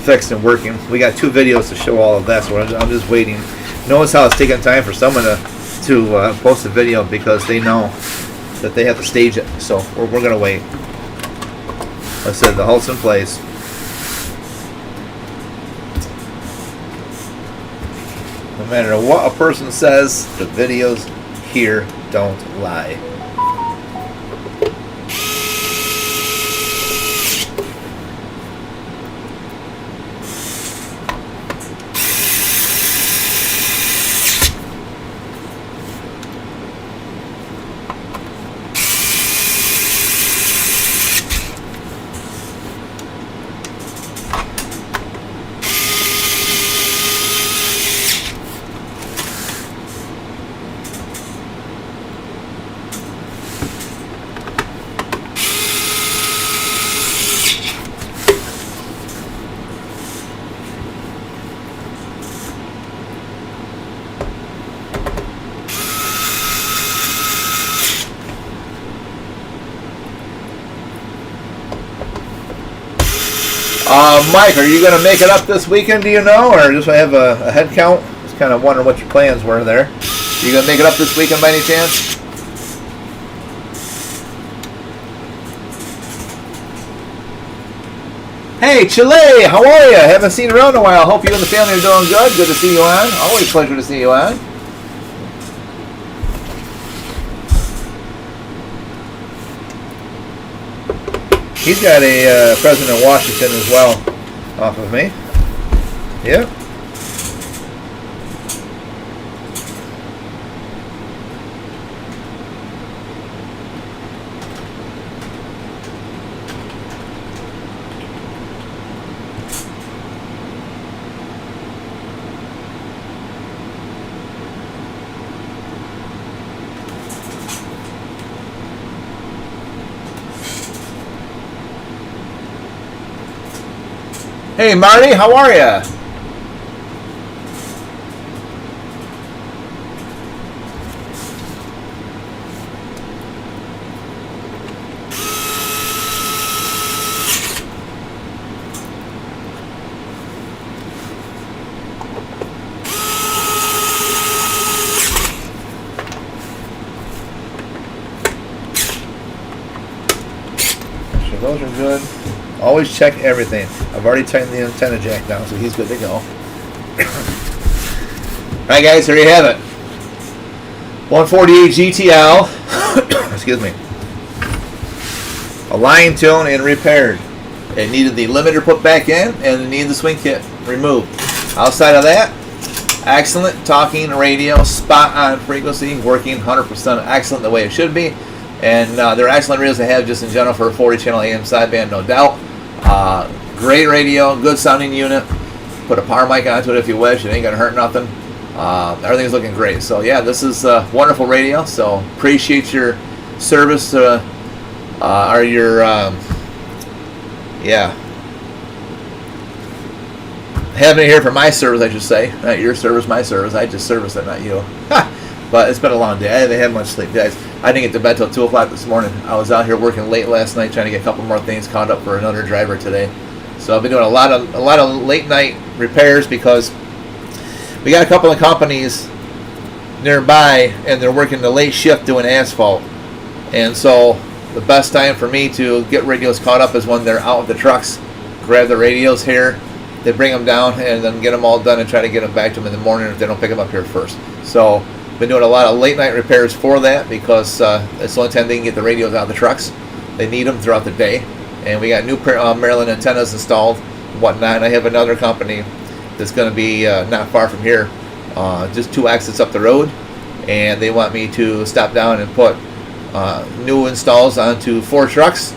fixed and working. We got 2 videos to show all of that, so I'm just waiting. Notice how it's taking time for someone to post a video, because they know that they have to stage it. So we're going to wait. Like I said, the halt's in place. No matter what a person says, the videos here don't lie. Mike, are you going to make it up this weekend, do you know? Or just have a head count? Just kind of wondering what your plans were there. You going to make it up this weekend by any chance? Hey, Chile, how are you? Haven't seen you around in a while. Hope you and the family are doing good. Good to see you on. Always a pleasure to see you on. He's got a President Washington as well off of me. Yep. Hey, Marty, how are ya? So those are good. Always check everything. I've already tightened the antenna jack down, so he's good to go. Alright guys, there you have it. 148 GTL. Excuse me. A line tune and repaired. It needed the limiter put back in, and it needed the swing kit removed. Outside of that, excellent talking radio, spot on frequency, working 100% excellent the way it should be. And they're excellent radios to have just in general for a 40 channel AM sideband, no doubt. Great radio, good sounding unit. Put a power mic onto it if you wish. It ain't gonna hurt nothing. Everything's looking great. So yeah, this is a wonderful radio. So appreciate your service or your having it here for my service, I should say. Not your service, my service. I just service it, not you. But it's been a long day. I haven't had much sleep, guys. I didn't get to bed till 2 o'clock this morning. I was out here working late last night trying to get a couple more things caught up for another driver today. So I've been doing a lot of late night repairs because we got a couple of companies nearby and they're working the late shift doing asphalt. And so the best time for me to get radios caught up is when they're out with the trucks, grab the radios here, they bring them down and then get them all done and try to get them back to them in the morning if they don't pick them up here first. So been doing a lot of late night repairs for that because it's the only time they can get the radios out of the trucks. They need them throughout the day. And we got new Maryland antennas installed and whatnot. And I have another company that's going to be not far from here, just 2 exits up the road. And they want me to stop down and put new installs onto 4 trucks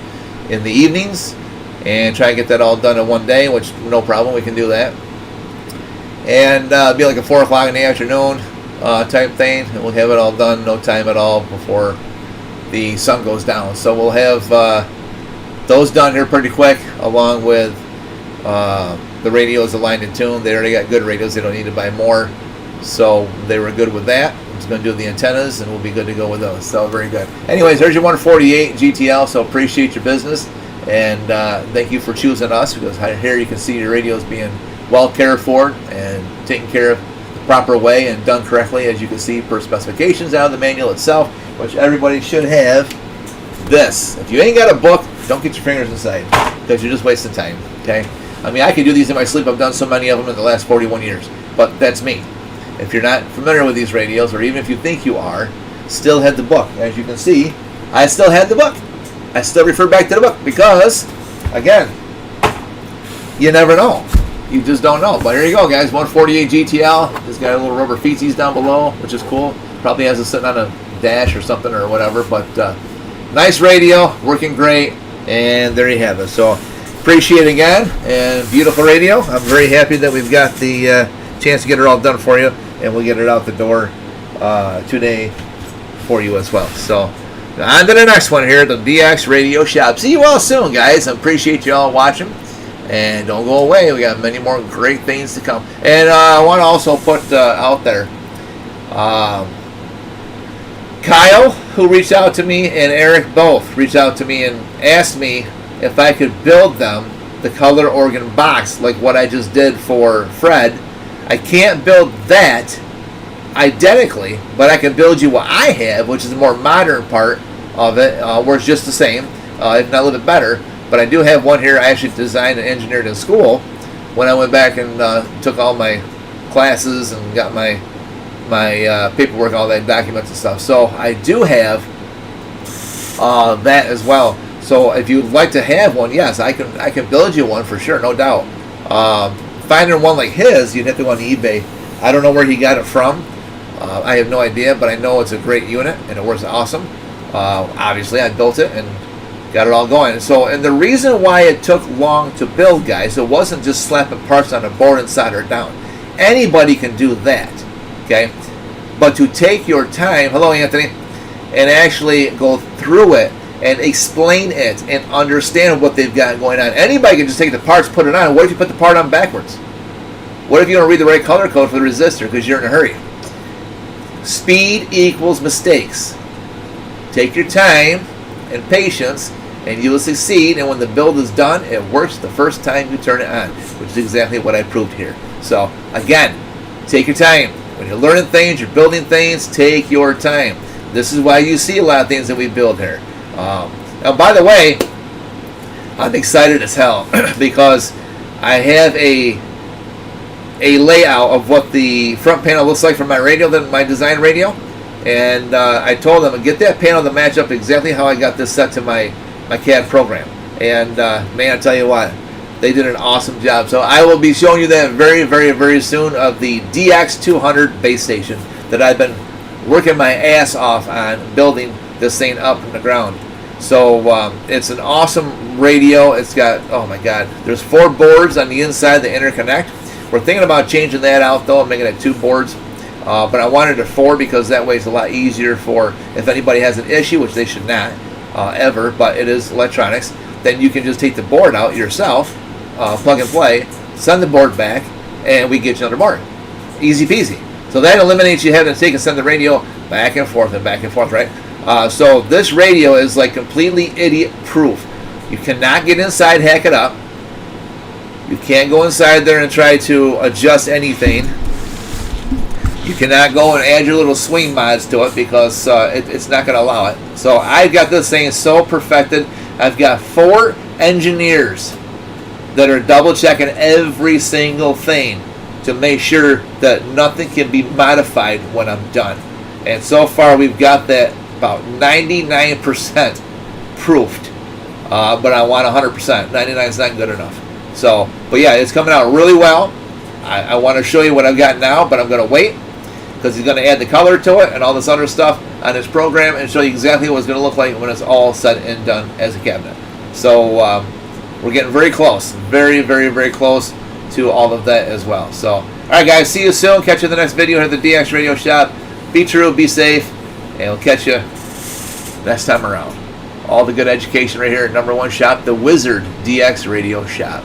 in the evenings and try and get that all done in one day, which no problem, we can do that. And be like a 4 o'clock in the afternoon type thing, and we'll have it all done no time at all before the sun goes down. So we'll have those done here pretty quick, along with the radios aligned and tuned. They already got good radios, they don't need to buy more, so they were good with that. I'm just going to do the antennas and we'll be good to go with those. So very good. Anyways, there's your 148 GTL. So appreciate your business, and thank you for choosing us, because here you can see your radios being well cared for and taken care of the proper way and done correctly, as you can see per specifications out of the manual itself, which everybody should have. This, if you ain't got a book, don't get your fingers inside, because you're just wasting time. Okay, I mean, I could do these in my sleep. I've done so many of them in the last 41 years, but that's me. If you're not familiar with these radios, or even if you think you are, still had the book. As you can see, I still had the book. I still refer back to the book because, again, you never know. You just don't know. But here you go, guys. 148 GTL. It's got a little rubber feetsies down below, which is cool. Probably has it sitting on a dash or something or whatever. But nice radio, working great. And there you have it. So appreciate it again. And beautiful radio. I'm very happy that we've got the chance to get it all done for you. And we'll get it out the door today for you as well. So on to the next one here, the DX Radio Shop. See you all soon, guys. I appreciate you all watching. And don't go away. We got many more great things to come. And I want to also put out there, Kyle, who reached out to me, and Eric both reached out to me and asked me if I could build them the color organ box like what I just did for Fred. I can't build that identically, but I can build you what I have, which is the more modern part of it, where it's just the same, if not a little bit better. But I do have one here I actually designed and engineered in school when I went back and took all my classes and got my paperwork, all that documents and stuff. So I do have that as well. So if you'd like to have one, yes, I can build you one for sure, no doubt. Finding one like his, you'd have to go on eBay. I don't know where he got it from. I have no idea, but I know it's a great unit and it works awesome. Obviously, I built it and got it all going. And the reason why it took long to build, guys, it wasn't just slapping parts on a board and solder it down. Anybody can do that, okay? But to take your time, hello Anthony, and actually go through it and explain it and understand what they've got going on. Anybody can just take the parts, put it on. What if you put the part on backwards? What if you don't read the right color code for the resistor because you're in a hurry? Speed equals mistakes. Take your time and patience, and you will succeed. And when the build is done, it works the first time you turn it on, which is exactly what I proved here. So again, take your time. When you're learning things, you're building things, take your time. This is why you see a lot of things that we build here. Now, by the way, I'm excited as hell because I have a layout of what the front panel looks like for my radio, my design radio, and I told them, get that panel to match up exactly how I got this set to my CAD program. And man, I tell you what, they did an awesome job. So I will be showing you that very, very, very soon of the DX200 base station that I've been working my ass off on building this thing up from the ground. So it's an awesome radio. It's got, oh my god, there's 4 boards on the inside that interconnect. We're thinking about changing that out though and making it 2 boards. But I wanted it 4 because that way it's a lot easier for if anybody has an issue, which they should not ever, but it is electronics, then you can just take the board out yourself, plug and play, send the board back, and we get you another board. Easy peasy. So that eliminates you having to take and send the radio back and forth, right? So this radio is like completely idiot proof. You cannot get inside, hack it up. You can't go inside there and try to adjust anything. You cannot go and add your little swing mods to it because it's not going to allow it. So I've got this thing so perfected. I've got 4 engineers that are double checking every single thing to make sure that nothing can be modified when I'm done. And so far we've got that about 99% proofed. But I want 100%. 99 is not good enough. So, but yeah, it's coming out really well. I want to show you what I've got now, but I'm going to wait because he's going to add the color to it and all this other stuff on his program and show you exactly what it's going to look like when it's all said and done as a cabinet. So we're getting very close, very, very, very close to all of that as well. So, all right, guys, see you soon. Catch you in the next video here at the DX Radio Shop. Be true, be safe, and we'll catch you next time around. All the good education right here at #1 shop, the Wizard DX Radio Shop.